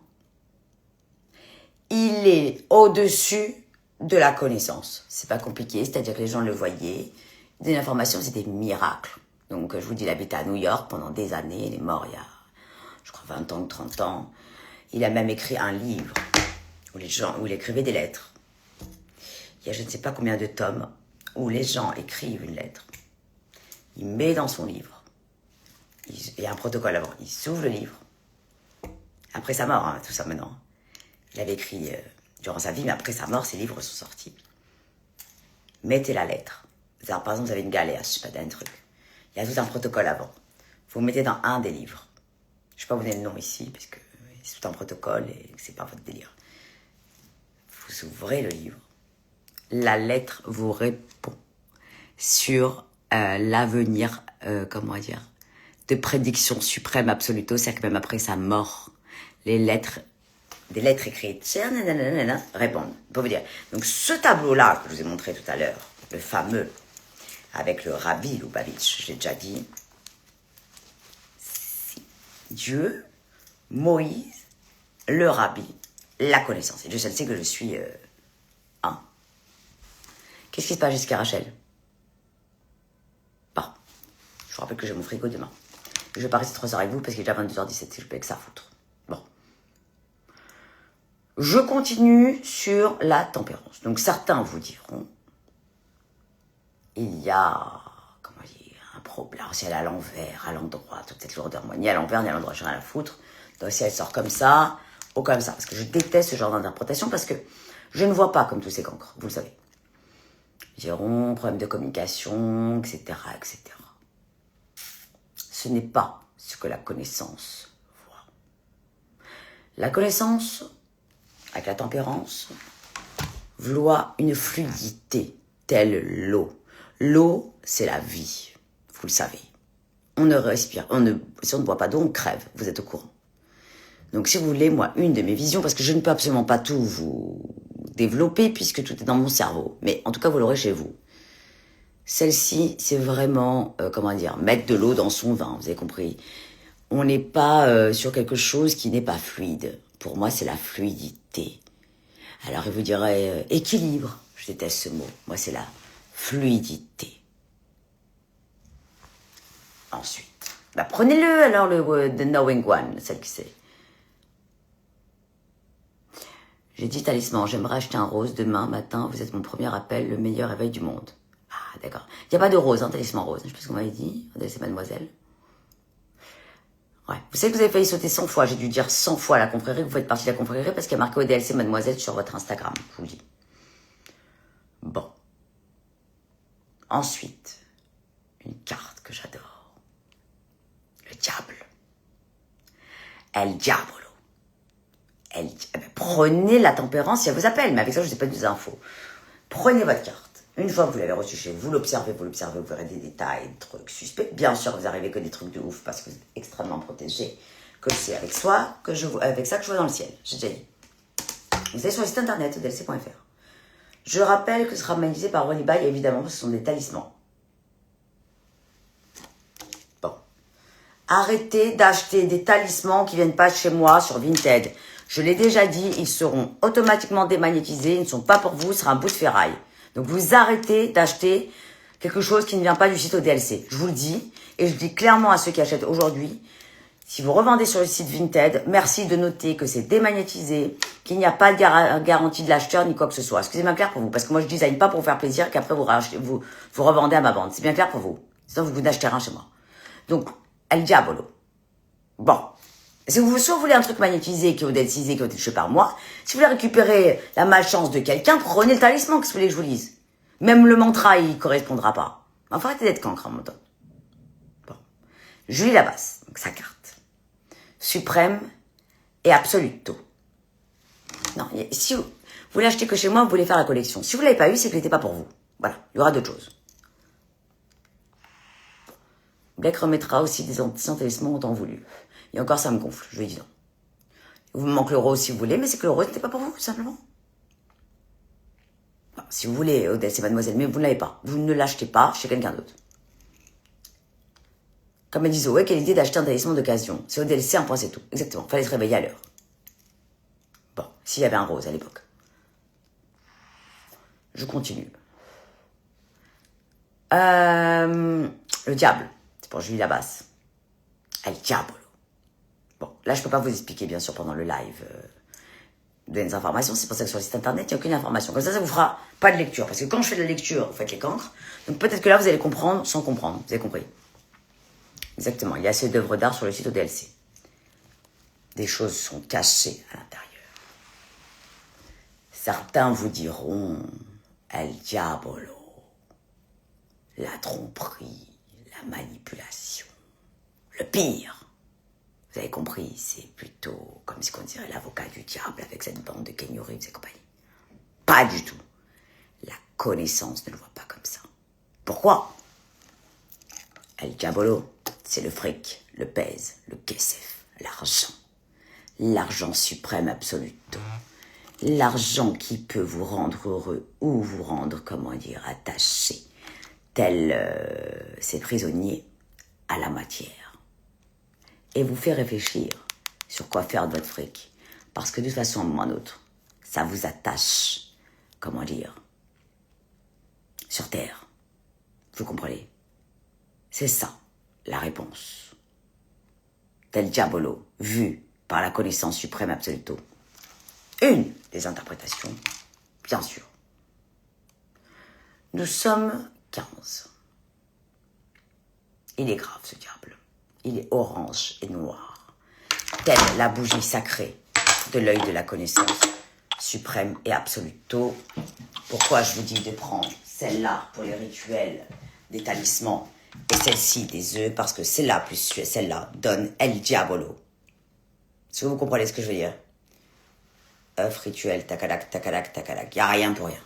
il est au-dessus de la connaissance. C'est pas compliqué, c'est-à-dire que les gens le voyaient. Des informations, c'est des miracles. Donc, je vous dis, il habitait à New York pendant des années. Il est mort il y a, je crois, 20 ans ou 30 ans. Il a même écrit un livre où il écrivait des lettres. Il y a je ne sais pas combien de tomes où les gens écrivent une lettre. Il met dans son livre. Il y a un protocole avant. Il s'ouvre le livre. Après sa mort, hein, tout ça maintenant. Il avait écrit durant sa vie, mais après sa mort, ses livres sont sortis. Mettez la lettre. Alors, par exemple, vous avez une galère, je sais pas, d'un truc. Il y a tout un protocole avant. Vous mettez dans un des livres. Je ne vais pas vous donner le nom ici, parce que c'est tout un protocole et c'est pas votre délire. Vous ouvrez le livre. La lettre vous répond sur l'avenir, comment dire, de prédiction suprême absoluto, c'est que même après sa mort, des lettres écrites, répondent. Pour vous dire. Donc ce tableau-là que je vous ai montré tout à l'heure, le fameux, avec le Rabbi Lubavitch, j'ai déjà dit, Dieu, Moïse, le Rabbi, la connaissance. Et Dieu seul sait que je suis un. Qu'est-ce qui se passe jusqu'à Rachel? Bah, je vous rappelle que j'ai mon frigo demain. Je vais pas rester 3 heures avec vous parce qu'il est déjà 22h17 et je peux que ça foutre. Bon. Je continue sur la tempérance. Donc certains vous diront, il y a, comment dire, un problème. Si elle est à l'envers, à l'endroit, toute cette lourdeur, moi, ni à l'envers, ni à l'endroit, j'ai rien à foutre. Donc si elle sort comme ça, ou comme ça. Parce que je déteste ce genre d'interprétation parce que je ne vois pas comme tous ces cancres, vous le savez. Ils diront, problème de communication, etc., etc. Ce n'est pas ce que la connaissance voit. La connaissance, avec la tempérance, voit une fluidité telle l'eau. L'eau, c'est la vie, vous le savez. On ne respire, si on ne boit pas d'eau, on crève, vous êtes au courant. Donc si vous voulez, moi, une de mes visions, parce que je ne peux absolument pas tout vous développer, puisque tout est dans mon cerveau, mais en tout cas, vous l'aurez chez vous. Celle-ci, c'est vraiment, comment dire, mettre de l'eau dans son vin, vous avez compris. On n'est pas sur quelque chose qui n'est pas fluide. Pour moi, c'est la fluidité. Alors, il vous dirait équilibre. Je déteste ce mot. Moi, c'est la fluidité. Ensuite, bah, prenez-le, alors, The Knowing One, celle qui sait. J'ai dit talisman, j'aimerais acheter un rose demain matin. Vous êtes mon premier appel, le meilleur réveil du monde. Ah, d'accord. Il n'y a pas de rose, hein, talisman rose. Je sais pas ce qu'on m'avait dit. C'est mademoiselle. Ouais. Vous savez que vous avez failli sauter 100 fois. J'ai dû dire 100 fois à la confrérie. Vous faites partie de la confrérie parce qu'il y a marqué ODLC mademoiselle sur votre Instagram. Je vous le dis. Bon. Ensuite, une carte que j'adore. Le diable. El Diablo. Prenez la tempérance si elle vous appelle. Mais avec ça, je ne sais pas des infos. Prenez votre carte. Une fois que vous l'avez reçue chez vous, vous l'observez, vous verrez des détails, des trucs suspects. Bien sûr, vous n'arrivez que des trucs de ouf parce que vous êtes extrêmement protégé. Que c'est avec ça que je vois dans le ciel. J'ai déjà dit. Vous allez sur le site internet dlc.fr. Je rappelle que ce sera réalisé par Ronnie Bay, évidemment, ce sont des talismans. Bon. Arrêtez d'acheter des talismans qui ne viennent pas chez moi sur Vinted. Je l'ai déjà dit, ils seront automatiquement démagnétisés. Ils ne sont pas pour vous, ce sera un bout de ferraille. Donc vous arrêtez d'acheter quelque chose qui ne vient pas du site ODLC. Je vous le dis, et je dis clairement à ceux qui achètent aujourd'hui, Si vous revendez sur le site Vinted, merci de noter que c'est démagnétisé, qu'il n'y a pas de garantie de l'acheteur ni quoi que ce soit. Excusez-moi clair pour vous, parce que moi je design pas pour vous faire plaisir qu'après vous revendez à ma bande. C'est bien clair pour vous. Sinon vous n'achetez rien chez moi. Donc, El Diabolo. Bon. Si vous voulez un truc magnétisé, qui est modélisé, qui est touché par moi, si vous voulez récupérer la malchance de quelqu'un, prenez le talisman, qu'est-ce que vous voulez que je vous dise? Même le mantra, il correspondra pas. Enfin, arrêtez d'être cancre en même temps. Bon. Julie Labasse, donc sa carte. Suprême et Absoluto. Non, si vous l'achetez que chez moi, vous voulez faire la collection. Si vous ne l'avez pas eu, c'est que n'était pas pour vous. Voilà, il y aura d'autres choses. Black remettra aussi des anciens talismans autant voulu. Et encore, ça me gonfle, je lui dis non. Vous me manque le rose si vous voulez, mais c'est que le rose n'était pas pour vous, tout simplement. Bon, si vous voulez, Odesse et Mademoiselle, mais vous ne l'avez pas. Vous ne l'achetez pas chez quelqu'un d'autre. Comme elle dit Zoé, quelle idée d'acheter un talisman d'occasion. C'est au DLC, un point, c'est tout. Exactement. Fallait se réveiller à l'heure. Bon, s'il y avait un rose à l'époque. Je continue. Le diable. C'est pour Julie Labasse. El Diabolo. Bon, là, je peux pas vous expliquer, bien sûr, pendant le live, donner des informations. C'est pour ça que sur le site internet, il n'y a aucune information. Comme ça vous fera pas de lecture. Parce que quand je fais de la lecture, vous faites les cancres. Donc peut-être que là, vous allez comprendre sans comprendre. Vous avez compris. Exactement, il y a assez d'œuvres d'art sur le site ODLC. Des choses sont cachées à l'intérieur. Certains vous diront El Diabolo, la tromperie, la manipulation. Le pire, vous avez compris, c'est plutôt comme si on dirait l'avocat du diable avec cette bande de Keanu Reeves et compagnie. Pas du tout. La connaissance ne le voit pas comme ça. Pourquoi? El Diabolo, c'est le fric, le pèse, le kesef, l'argent. L'argent suprême absolu. L'argent qui peut vous rendre heureux ou vous rendre, comment dire, attaché, tel ces prisonniers à la matière. Et vous fait réfléchir sur quoi faire de votre fric. Parce que de toute façon, à un moment ou à un autre, ça vous attache, comment dire, sur terre. Vous comprenez? C'est ça, la réponse. Tel Diabolo, vu par la connaissance suprême absoluto. Une des interprétations, bien sûr. Nous sommes 15. Il est grave, ce diable. Il est orange et noir. Telle la bougie sacrée de l'œil de la connaissance suprême et absoluto. Pourquoi je vous dis de prendre celle-là pour les rituels des talismans et celle-ci des œufs, parce que celle-là plus celle-là donne El Diabolo. Est-ce que vous comprenez ce que je veux dire? œuf, rituel, tacalac, tacalac, tacalac. Il n'y a rien pour rien.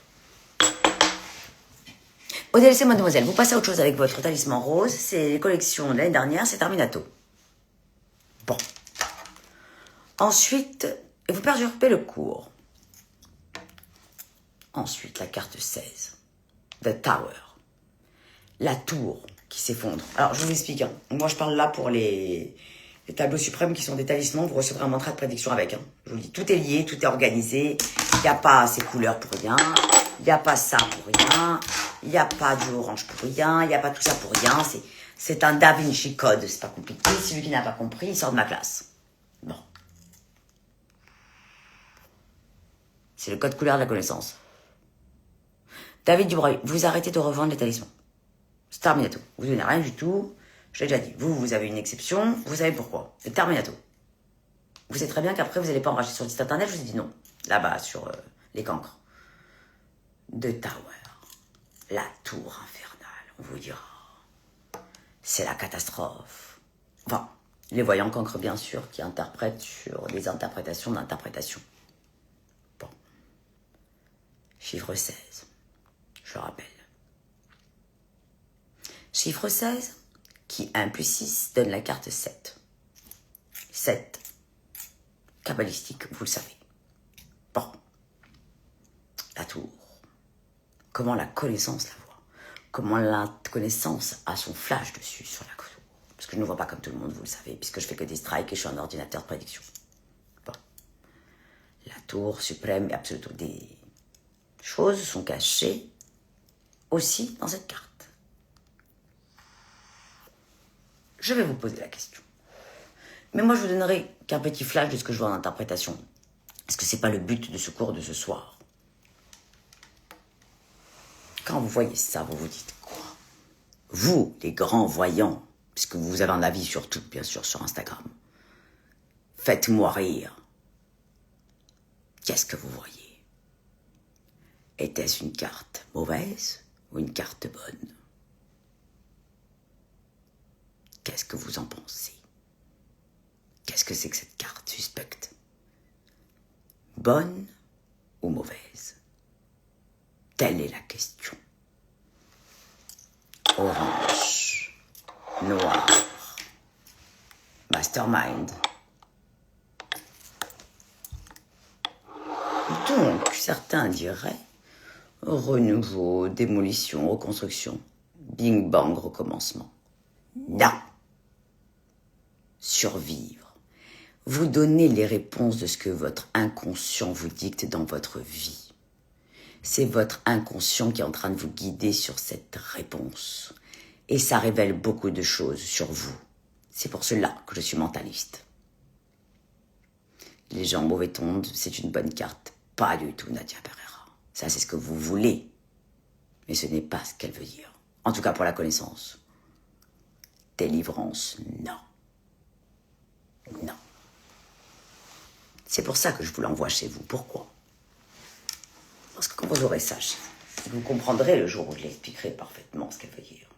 Au DLC, mademoiselle, vous passez à autre chose avec votre talisman rose. C'est les collections de l'année dernière, c'est Terminato. Bon. Ensuite, vous perturbez le cours. Ensuite, la carte 16. The Tower. La tour qui s'effondre. Alors, je vous explique. Hein. Moi, je parle là pour les tableaux suprêmes qui sont des talismans. Vous recevrez un mantra de prédiction avec. Hein. Je vous le dis, tout est lié, tout est organisé. Il n'y a pas ces couleurs pour rien. Il n'y a pas ça pour rien. Il n'y a pas du orange pour rien. Il n'y a pas tout ça pour rien. C'est un Da Vinci Code. C'est pas compliqué. Celui qui n'a pas compris, il sort de ma classe. Bon. C'est le code couleur de la connaissance. David Dubreuil, vous arrêtez de revendre les talismans. C'est Terminato. Vous ne donnez rien du tout. Je l'ai déjà dit. Vous avez une exception. Vous savez pourquoi. C'est Terminato. Vous savez très bien qu'après, vous n'allez pas en racheter sur le site internet. Je vous ai dit non. Là-bas, sur les cancres. The Tower. La tour infernale. On vous dira. C'est la catastrophe. Enfin, les voyants cancres, bien sûr, qui interprètent sur des interprétations d'interprétation. Bon. Chiffre 16. Je rappelle. Chiffre 16, qui 1 plus 6 donne la carte 7. 7. Kabbalistique, vous le savez. Bon. La tour. Comment la connaissance la voit? Comment la connaissance a son flash dessus sur la tour? Parce que je ne vois pas comme tout le monde, vous le savez, puisque je fais que des strikes et je suis un ordinateur de prédiction. Bon. La tour suprême et absolue. Des choses sont cachées aussi dans cette carte. Je vais vous poser la question. Mais moi, je vous donnerai qu'un petit flash de ce que je vois en interprétation. Parce que c'est pas le but de ce cours de ce soir. Quand vous voyez ça, vous vous dites quoi? Vous, les grands voyants, puisque vous avez un avis sur tout, bien sûr, sur Instagram. Faites-moi rire. Qu'est-ce que vous voyez? Était-ce une carte mauvaise ou une carte bonne? Qu'est-ce que vous en pensez? Qu'est-ce que c'est que cette carte suspecte? Bonne ou mauvaise? Telle est la question. Orange, noir, mastermind. Donc, certains diraient renouveau, démolition, reconstruction, bing bang, recommencement. Non. Survivre. Vous donnez les réponses de ce que votre inconscient vous dicte dans votre vie. C'est votre inconscient qui est en train de vous guider sur cette réponse. Et ça révèle beaucoup de choses sur vous. C'est pour cela que je suis mentaliste. Les gens mauvais tondent, c'est une bonne carte. Pas du tout, Nadia Pereira. Ça, c'est ce que vous voulez. Mais ce n'est pas ce qu'elle veut dire. En tout cas, pour la connaissance. Délivrance, non. Non. C'est pour ça que je vous l'envoie chez vous. Pourquoi? Parce que quand vous aurez ça, vous comprendrez le jour où je l'expliquerai parfaitement ce qu'elle veut dire.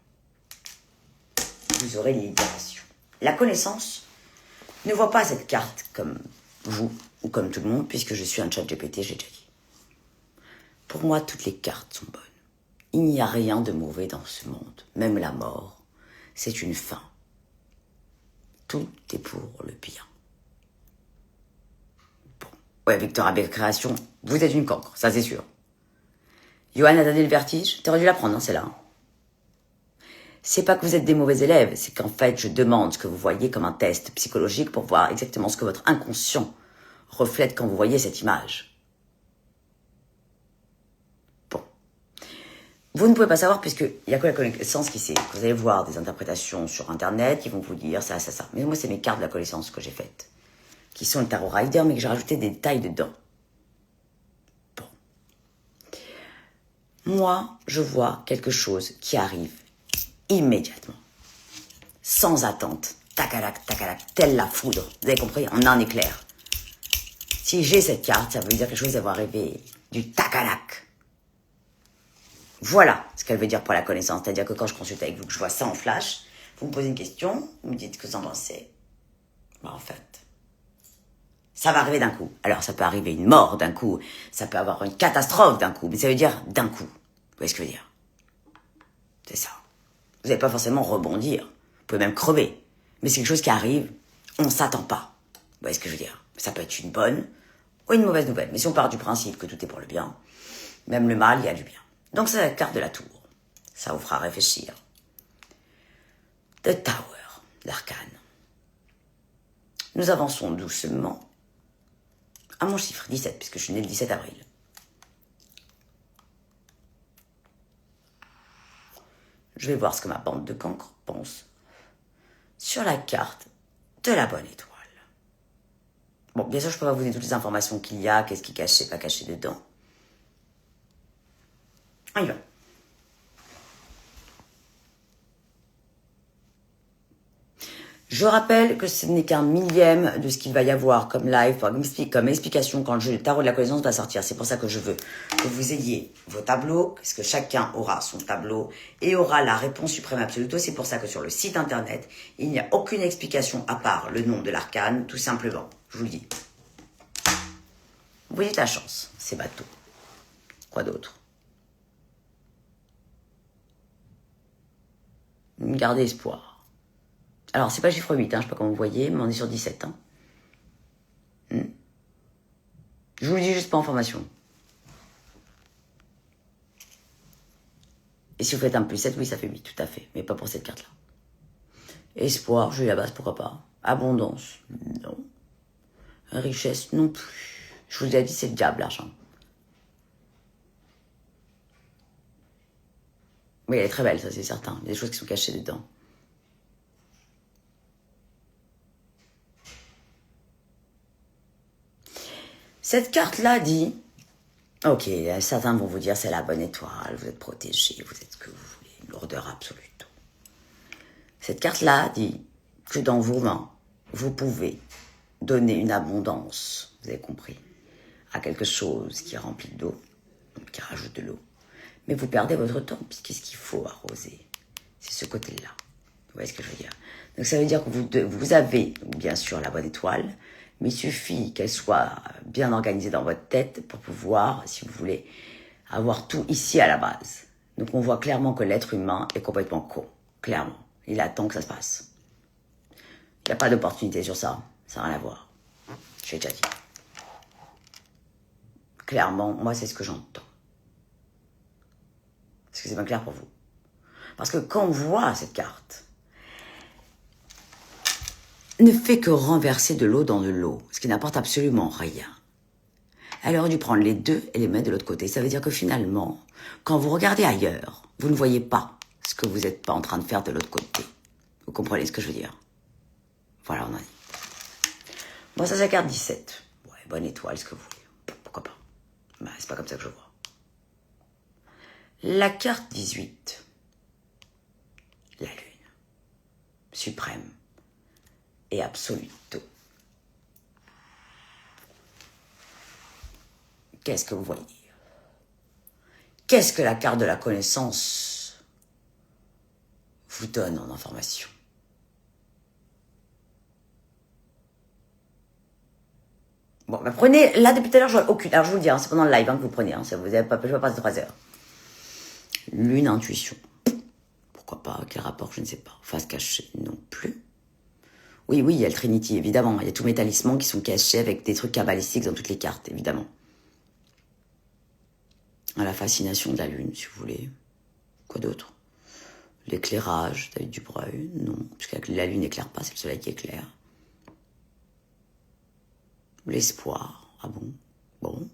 Vous aurez libération. La connaissance ne voit pas cette carte comme vous ou comme tout le monde, puisque je suis un chat GPT, j'ai déjà dit. Pour moi, toutes les cartes sont bonnes. Il n'y a rien de mauvais dans ce monde. Même la mort, c'est une fin. Tout est pour le bien. Bon. Ouais, Victor Abbé Création, vous êtes une cancre, ça c'est sûr. Johan a donné le vertige, t'aurais dû la prendre, hein, c'est là. C'est pas que vous êtes des mauvais élèves, c'est qu'en fait, je demande ce que vous voyez comme un test psychologique pour voir exactement ce que votre inconscient reflète quand vous voyez cette image. Bon. Vous ne pouvez pas savoir puisqu'il n'y a que la connaissance qui sait. Vous allez voir des interprétations sur Internet qui vont vous dire ça, ça, ça. Mais moi, c'est mes cartes de la connaissance que j'ai faites, qui sont le tarot rider, mais que j'ai rajouté des détails dedans. Bon. Moi, je vois quelque chose qui arrive immédiatement, sans attente, tacalac, telle la foudre. Vous avez compris? En un éclair. Si j'ai cette carte, ça veut dire quelque chose d'avoir rêvé du tacalac. Voilà ce qu'elle veut dire pour la connaissance. C'est-à-dire que quand je consulte avec vous, que je vois ça en flash, vous me posez une question, vous me dites ce que vous en pensez. Ben, en fait, ça va arriver d'un coup. Alors, ça peut arriver une mort d'un coup, ça peut avoir une catastrophe d'un coup, mais ça veut dire d'un coup. Vous voyez ce que je veux dire? C'est ça. Vous n'allez pas forcément rebondir. Vous pouvez même crever. Mais c'est quelque chose qui arrive, on ne s'attend pas. Vous voyez ce que je veux dire? Ça peut être une bonne ou une mauvaise nouvelle. Mais si on part du principe que tout est pour le bien, même le mal, il y a du bien. Donc c'est la carte de la tour. Ça vous fera réfléchir. The Tower, l'arcane. Nous avançons doucement à mon chiffre 17, puisque je suis née le 17 avril. Je vais voir ce que ma bande de cancres pense sur la carte de la bonne étoile. Bon, bien sûr, je peux pas vous donner toutes les informations qu'il y a, qu'est-ce qui est caché, pas caché dedans. On y va. Je rappelle que ce n'est qu'un millième de ce qu'il va y avoir comme live, comme explication quand le jeu de tarot de la connaissance va sortir. C'est pour ça que je veux que vous ayez vos tableaux, parce que chacun aura son tableau et aura la réponse suprême absolue. C'est pour ça que sur le site internet, il n'y a aucune explication à part le nom de l'arcane, tout simplement. Je vous le dis. Vous dites la chance, c'est bateau. Quoi d'autre? Gardez espoir. Alors, c'est pas le chiffre 8, je sais pas comment vous voyez, mais on est sur 17. Je vous le dis juste pas en formation. Et si vous faites un plus 7, oui, ça fait 8, tout à fait. Mais pas pour cette carte-là. Espoir, je la base, pourquoi pas. Abondance, non. Richesse, non plus. Je vous ai dit, c'est le diable, l'argent. Oui, elle est très belle, ça, c'est certain. Il y a des choses qui sont cachées dedans. Cette carte-là dit, ok, certains vont vous dire c'est la bonne étoile, vous êtes protégé, vous êtes ce que vous voulez, une lourdeur absolue. Cette carte-là dit que dans vos mains, vous pouvez donner une abondance, vous avez compris, à quelque chose qui est rempli d'eau, qui rajoute de l'eau. Mais vous perdez votre temps, puisqu'est-ce qu'il faut arroser? C'est ce côté-là. Vous voyez ce que je veux dire? Donc ça veut dire que vous avez, bien sûr, la bonne étoile, mais il suffit qu'elle soit bien organisée dans votre tête pour pouvoir, si vous voulez, avoir tout ici à la base. Donc on voit clairement que l'être humain est complètement con, clairement. Il attend que ça se passe. Il n'y a pas d'opportunité sur ça, ça n'a rien à voir. Je l'ai déjà dit. Clairement, moi c'est ce que j'entends. Est-ce que c'est bien clair pour vous? Parce que quand on voit cette carte, ne fait que renverser de l'eau dans de l'eau, ce qui n'apporte absolument rien. Elle aurait dû prendre les deux et les mettre de l'autre côté. Ça veut dire que finalement, quand vous regardez ailleurs, vous ne voyez pas ce que vous n'êtes pas en train de faire de l'autre côté. Vous comprenez ce que je veux dire? Voilà, on en est. Bon, ça c'est la carte 17. Ouais, bonne étoile, ce que vous voulez. Pourquoi pas? Bah, c'est pas comme ça que je vois. La carte 18. La lune. Suprême. Et absoluto. Qu'est-ce que vous voyez? Qu'est-ce que la carte de la connaissance vous donne en information? Bon, bah prenez, là depuis tout à l'heure, je vois aucune. Alors je vous le dis, hein, c'est pendant le live que vous prenez, hein, vous avez pas, je vais passer 3 heures. Lune, intuition. Pourquoi pas? Quel rapport? Je ne sais pas. Face cachée, non plus. Oui, il y a le Trinity, évidemment. Il y a tous mes talismans qui sont cachés avec des trucs kabbalistiques dans toutes les cartes, évidemment. La fascination de la lune, si vous voulez. Quoi d'autre? L'éclairage, David Dubreuil, non. Parce que la lune n'éclaire pas, c'est le soleil qui éclaire. L'espoir, ah bon? Bon.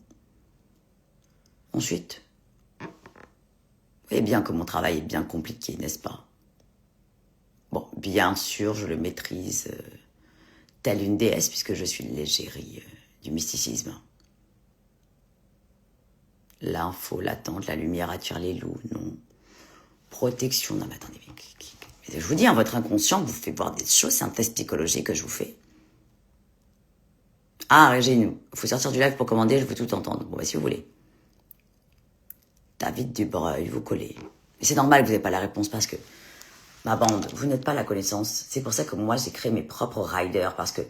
Ensuite, vous voyez bien que mon travail est bien compliqué, n'est-ce pas? Bon, bien sûr, je le maîtrise telle une déesse, puisque je suis l'égérie du mysticisme. L'info latente, la lumière attire les loups, non. Protection, non mais attendez, mais je vous dis, hein, votre inconscient vous fait voir des choses, c'est un test psychologique que je vous fais. Ah, Régine, il faut sortir du live pour commander, je veux tout entendre. Bon, bah, si vous voulez. David Dubreuil, vous collez. Mais c'est normal que vous n'ayez pas la réponse parce que, ma bande, vous n'êtes pas la connaissance. C'est pour ça que moi, j'ai créé mes propres riders parce que,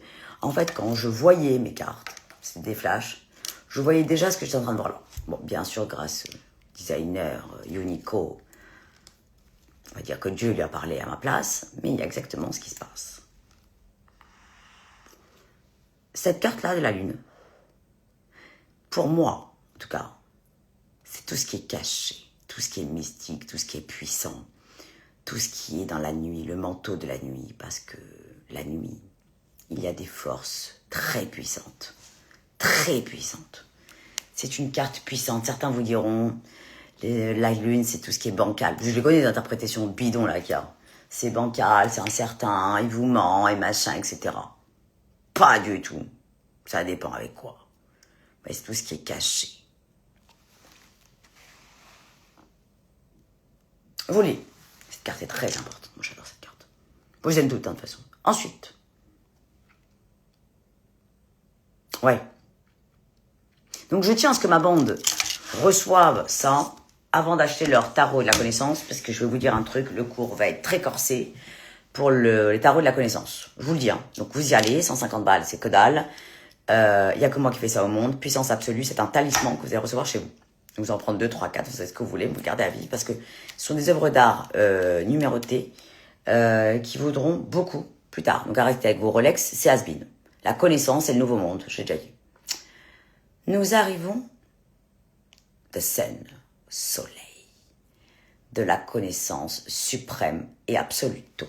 en fait, quand je voyais mes cartes, c'est des flashs, je voyais déjà ce que j'étais en train de voir là. Bon, bien sûr, grâce au designer Unico, on va dire que Dieu lui a parlé à ma place, mais il y a exactement ce qui se passe. Cette carte-là de la lune, pour moi, en tout cas, c'est tout ce qui est caché, tout ce qui est mystique, tout ce qui est puissant, tout ce qui est dans la nuit, le manteau de la nuit, parce que la nuit, il y a des forces très puissantes, très puissantes. C'est une carte puissante. Certains vous diront, la lune, c'est tout ce qui est bancal. Je les connais des interprétations bidon là qu'il y a. C'est bancal, c'est incertain, il vous ment, et machin, etc. Pas du tout. Ça dépend avec quoi. Mais c'est tout ce qui est caché. Vous lisez. Cette carte est très importante. Moi, j'adore cette carte. Moi, je les aime toutes, hein, de toute façon. Ensuite. Ouais. Donc, je tiens à ce que ma bande reçoive ça avant d'acheter leur tarot de la connaissance, parce que je vais vous dire un truc, le cours va être très corsé pour les tarots de la connaissance. Je vous le dis, hein. Donc, vous y allez, 150 balles, c'est que dalle. Il y a que moi qui fais ça au monde. Puissance absolue, c'est un talisman que vous allez recevoir chez vous. Vous en prendre 2, 3, 4, vous savez ce que vous voulez, vous le gardez à vie, parce que ce sont des œuvres d'art numérotées qui vaudront beaucoup plus tard. Donc arrêtez avec vos Rolex, c'est has-been. La connaissance, c'est le nouveau monde, j'ai déjà dit. Nous arrivons de scène, soleil, de la connaissance suprême et absoluto.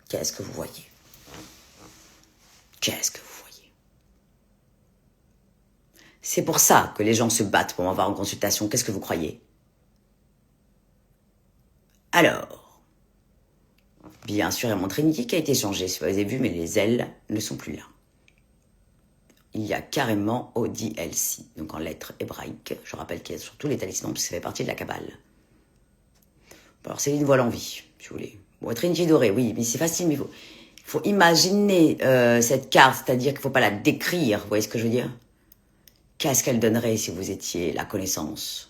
Qu'est-ce que vous voyez? Qu'est-ce que vous voyez? C'est pour ça que les gens se battent pour m'avoir en consultation. Qu'est-ce que vous croyez? Alors, Bien sûr, il y a mon Trinity qui a été changé, si vous avez vu, mais les ailes ne sont plus là. Il y a carrément ODLC, donc en lettres hébraïques. Je rappelle qu'il y a sur tous les talismans, parce que ça fait partie de la Kabbale. Alors, c'est une voile en vie, si vous voulez. Bon, Trinity dorée, oui, mais c'est facile, mais il faut imaginer cette carte, c'est-à-dire qu'il ne faut pas la décrire, vous voyez ce que je veux dire? Qu'est-ce qu'elle donnerait si vous étiez la connaissance?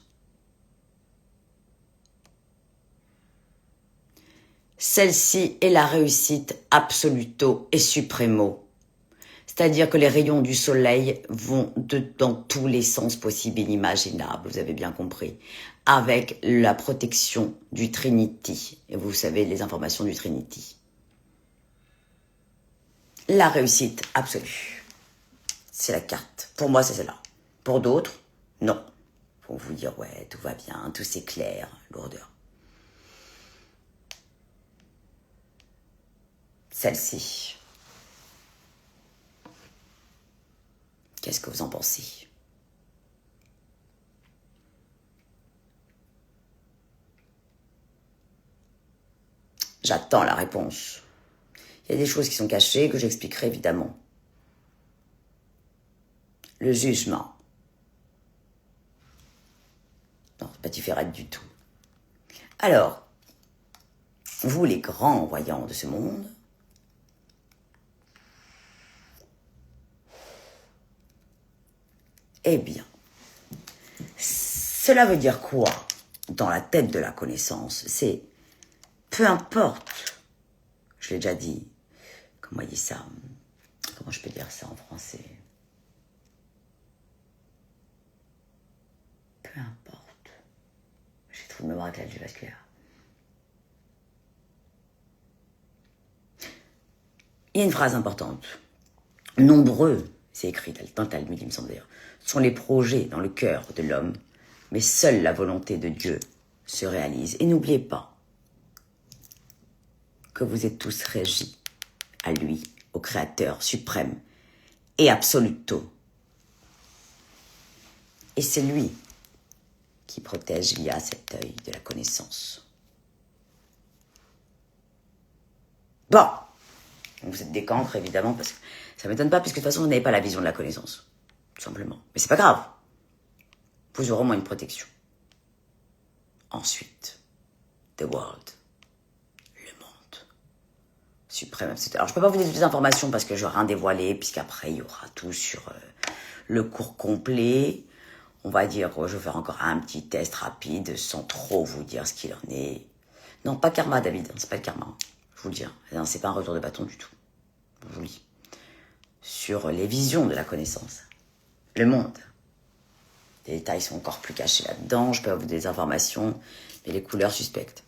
Celle-ci est la réussite absoluto et supremo. C'est-à-dire que les rayons du soleil vont dans tous les sens possibles et inimaginables, vous avez bien compris, avec la protection du Trinity. Et vous savez les informations du Trinity. La réussite absolue. C'est la carte. Pour moi, c'est celle-là. Pour d'autres, non. Pour vous dire, ouais, tout va bien, tout s'éclaire, lourdeur. Celle-ci. Qu'est-ce que vous en pensez? J'attends la réponse. Il y a des choses qui sont cachées que j'expliquerai évidemment. Le jugement. Non, c'est pas différent du tout. Alors, vous les grands voyants de ce monde, eh bien, cela veut dire quoi dans la tête de la connaissance? C'est, peu importe, je l'ai déjà dit, comment il dit ça? Comment je peux dire ça en français? Peu importe. J'ai trop de mémoire avec l'algie vasculaire. Il y a une phrase importante. Nombreux, c'est écrit dans le Talmud, il me semble d'ailleurs, sont les projets dans le cœur de l'homme, mais seule la volonté de Dieu se réalise. Et n'oubliez pas que vous êtes tous régis à lui, au Créateur suprême et absoluto. Et c'est lui qui protège via cet œil de la connaissance. Bon, vous êtes des cancres évidemment, parce que ça ne m'étonne pas, puisque de toute façon vous n'avez pas la vision de la connaissance, tout simplement. Mais c'est pas grave, vous aurez au moins une protection. Ensuite, the world, le monde suprême. Alors je peux pas vous donner toutes les informations parce que je vais rien dévoiler, puisqu'après il y aura tout sur le cours complet. On va dire, je vais faire encore un petit test rapide sans trop vous dire ce qu'il en est. Non, pas karma, David, c'est pas le karma, je vous le dis. Non, c'est pas un retour de bâton du tout. Je vous le dis. Sur les visions de la connaissance, le monde. Les détails sont encore plus cachés là-dedans, je peux vous donner des informations, mais les couleurs suspectes.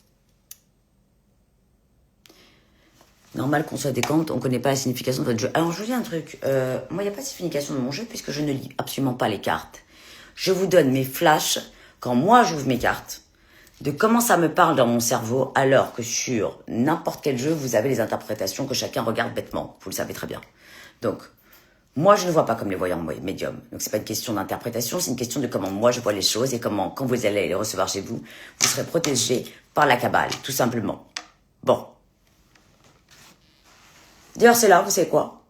Normal qu'on soit décompte, on ne connaît pas la signification de votre jeu. Alors je vous dis un truc, moi il n'y a pas de signification de mon jeu puisque je ne lis absolument pas les cartes. Je vous donne mes flashs quand moi j'ouvre mes cartes, de comment ça me parle dans mon cerveau, alors que sur n'importe quel jeu, vous avez les interprétations que chacun regarde bêtement. Vous le savez très bien. Donc, moi je ne vois pas comme les voyants médiums. Donc c'est pas une question d'interprétation, c'est une question de comment moi je vois les choses et comment, quand vous allez les recevoir chez vous, vous serez protégé par la Kabbale, tout simplement. Bon. D'ailleurs c'est là, vous savez quoi?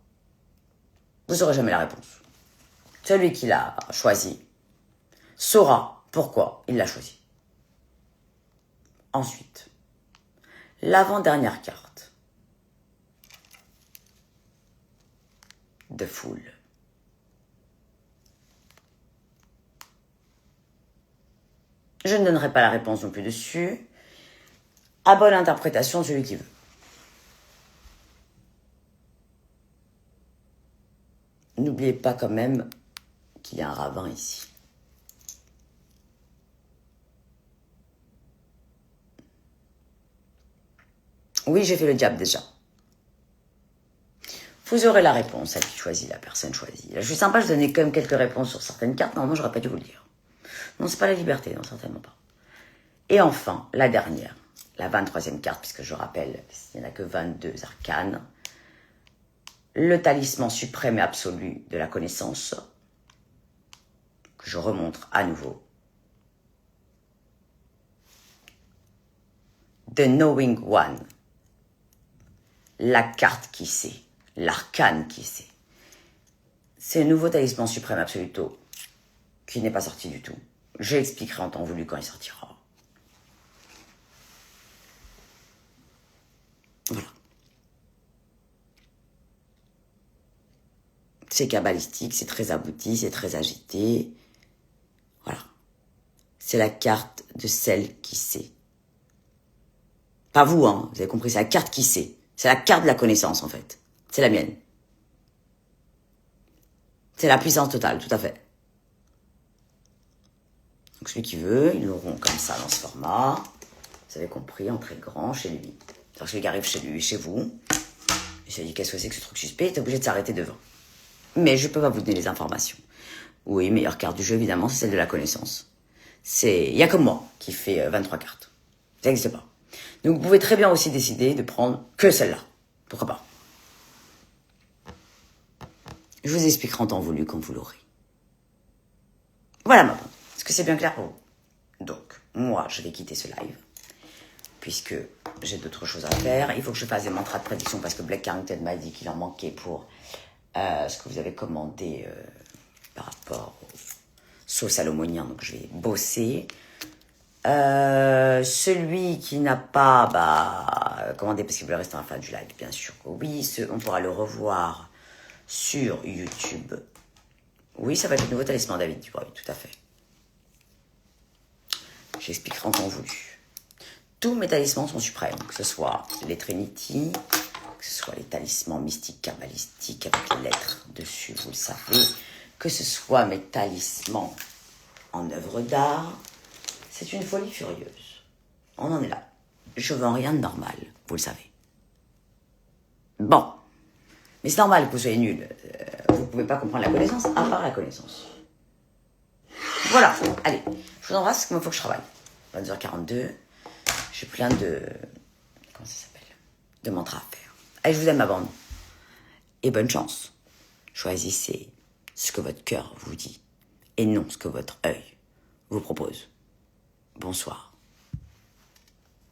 Vous n'aurez jamais la réponse. Celui qui l'a choisi saura pourquoi il l'a choisi. Ensuite, l'avant-dernière carte de Fool. Je ne donnerai pas la réponse non plus dessus. À bonne interprétation de celui qui veut. N'oubliez pas quand même qu'il y a un ravin ici. Oui, j'ai fait le diable déjà. Vous aurez la réponse, celle qui choisit, la personne choisie. Là, je suis sympa, je donnais quand même quelques réponses sur certaines cartes. Normalement, j'aurais pas dû vous le dire. Non, c'est pas la liberté, non, certainement pas. Et enfin, la dernière, la 23e carte, puisque je rappelle, il n'y en a que 22 arcanes. Le talisman suprême et absolu de la connaissance, que je remontre à nouveau. The Knowing One. la carte qui sait, l'arcane qui sait. C'est un nouveau talisman suprême absoluto qui n'est pas sorti du tout. J'expliquerai en temps voulu quand il sortira. Voilà. C'est kabbalistique, c'est très abouti, c'est très agité. Voilà. C'est la carte de celle qui sait. Pas vous, hein, vous avez compris, c'est la carte qui sait. C'est la carte de la connaissance, en fait. C'est la mienne. C'est la puissance totale, tout à fait. Donc celui qui veut, ils l'auront comme ça dans ce format. Vous avez compris, en très grand, chez lui. Alors celui qui arrive chez lui, chez vous, il se dit qu'est-ce que c'est que ce truc suspect, il est obligé de s'arrêter devant. Mais je ne peux pas vous donner les informations. Oui, meilleure carte du jeu, évidemment, c'est celle de la connaissance. Il n'y a que moi qui fait 23 cartes. Ça n'existe pas. Donc vous pouvez très bien aussi décider de prendre que celle-là. Pourquoi pas? Je vous expliquerai en temps voulu quand vous l'aurez. Voilà ma bande. Est-ce que c'est bien clair pour vous? Donc, moi, je vais quitter ce live, puisque j'ai d'autres choses à faire. Il faut que je fasse des mantras de prédiction, parce que Black Carrington m'a dit qu'il en manquait pour ce que vous avez commandé par rapport au sauce salomoniens. Donc, je vais bosser. Celui qui n'a pas commandé, parce qu'il voulait rester en fin du live, bien sûr. Oui, on pourra le revoir sur YouTube. Oui, ça va être le nouveau talisman David Dubreuil, tout à fait. J'expliquerai en temps voulu. Tous mes talismans sont suprêmes, que ce soit les Trinity, que ce soit les talismans mystiques, kabbalistiques, avec les lettres dessus, vous le savez, que ce soit mes talismans en œuvre d'art. C'est une folie furieuse. On en est là. Je vends rien de normal, vous le savez. Bon. Mais c'est normal que vous soyez nul. Vous ne pouvez pas comprendre la connaissance, à part la connaissance. Voilà. Allez. Je vous embrasse, parce qu'il faut que je travaille. 22h42. J'ai plein de... Comment ça s'appelle? De mantras à faire. Allez, je vous aime, ma bande. Et bonne chance. Choisissez ce que votre cœur vous dit. Et non ce que votre œil vous propose. Bonsoir.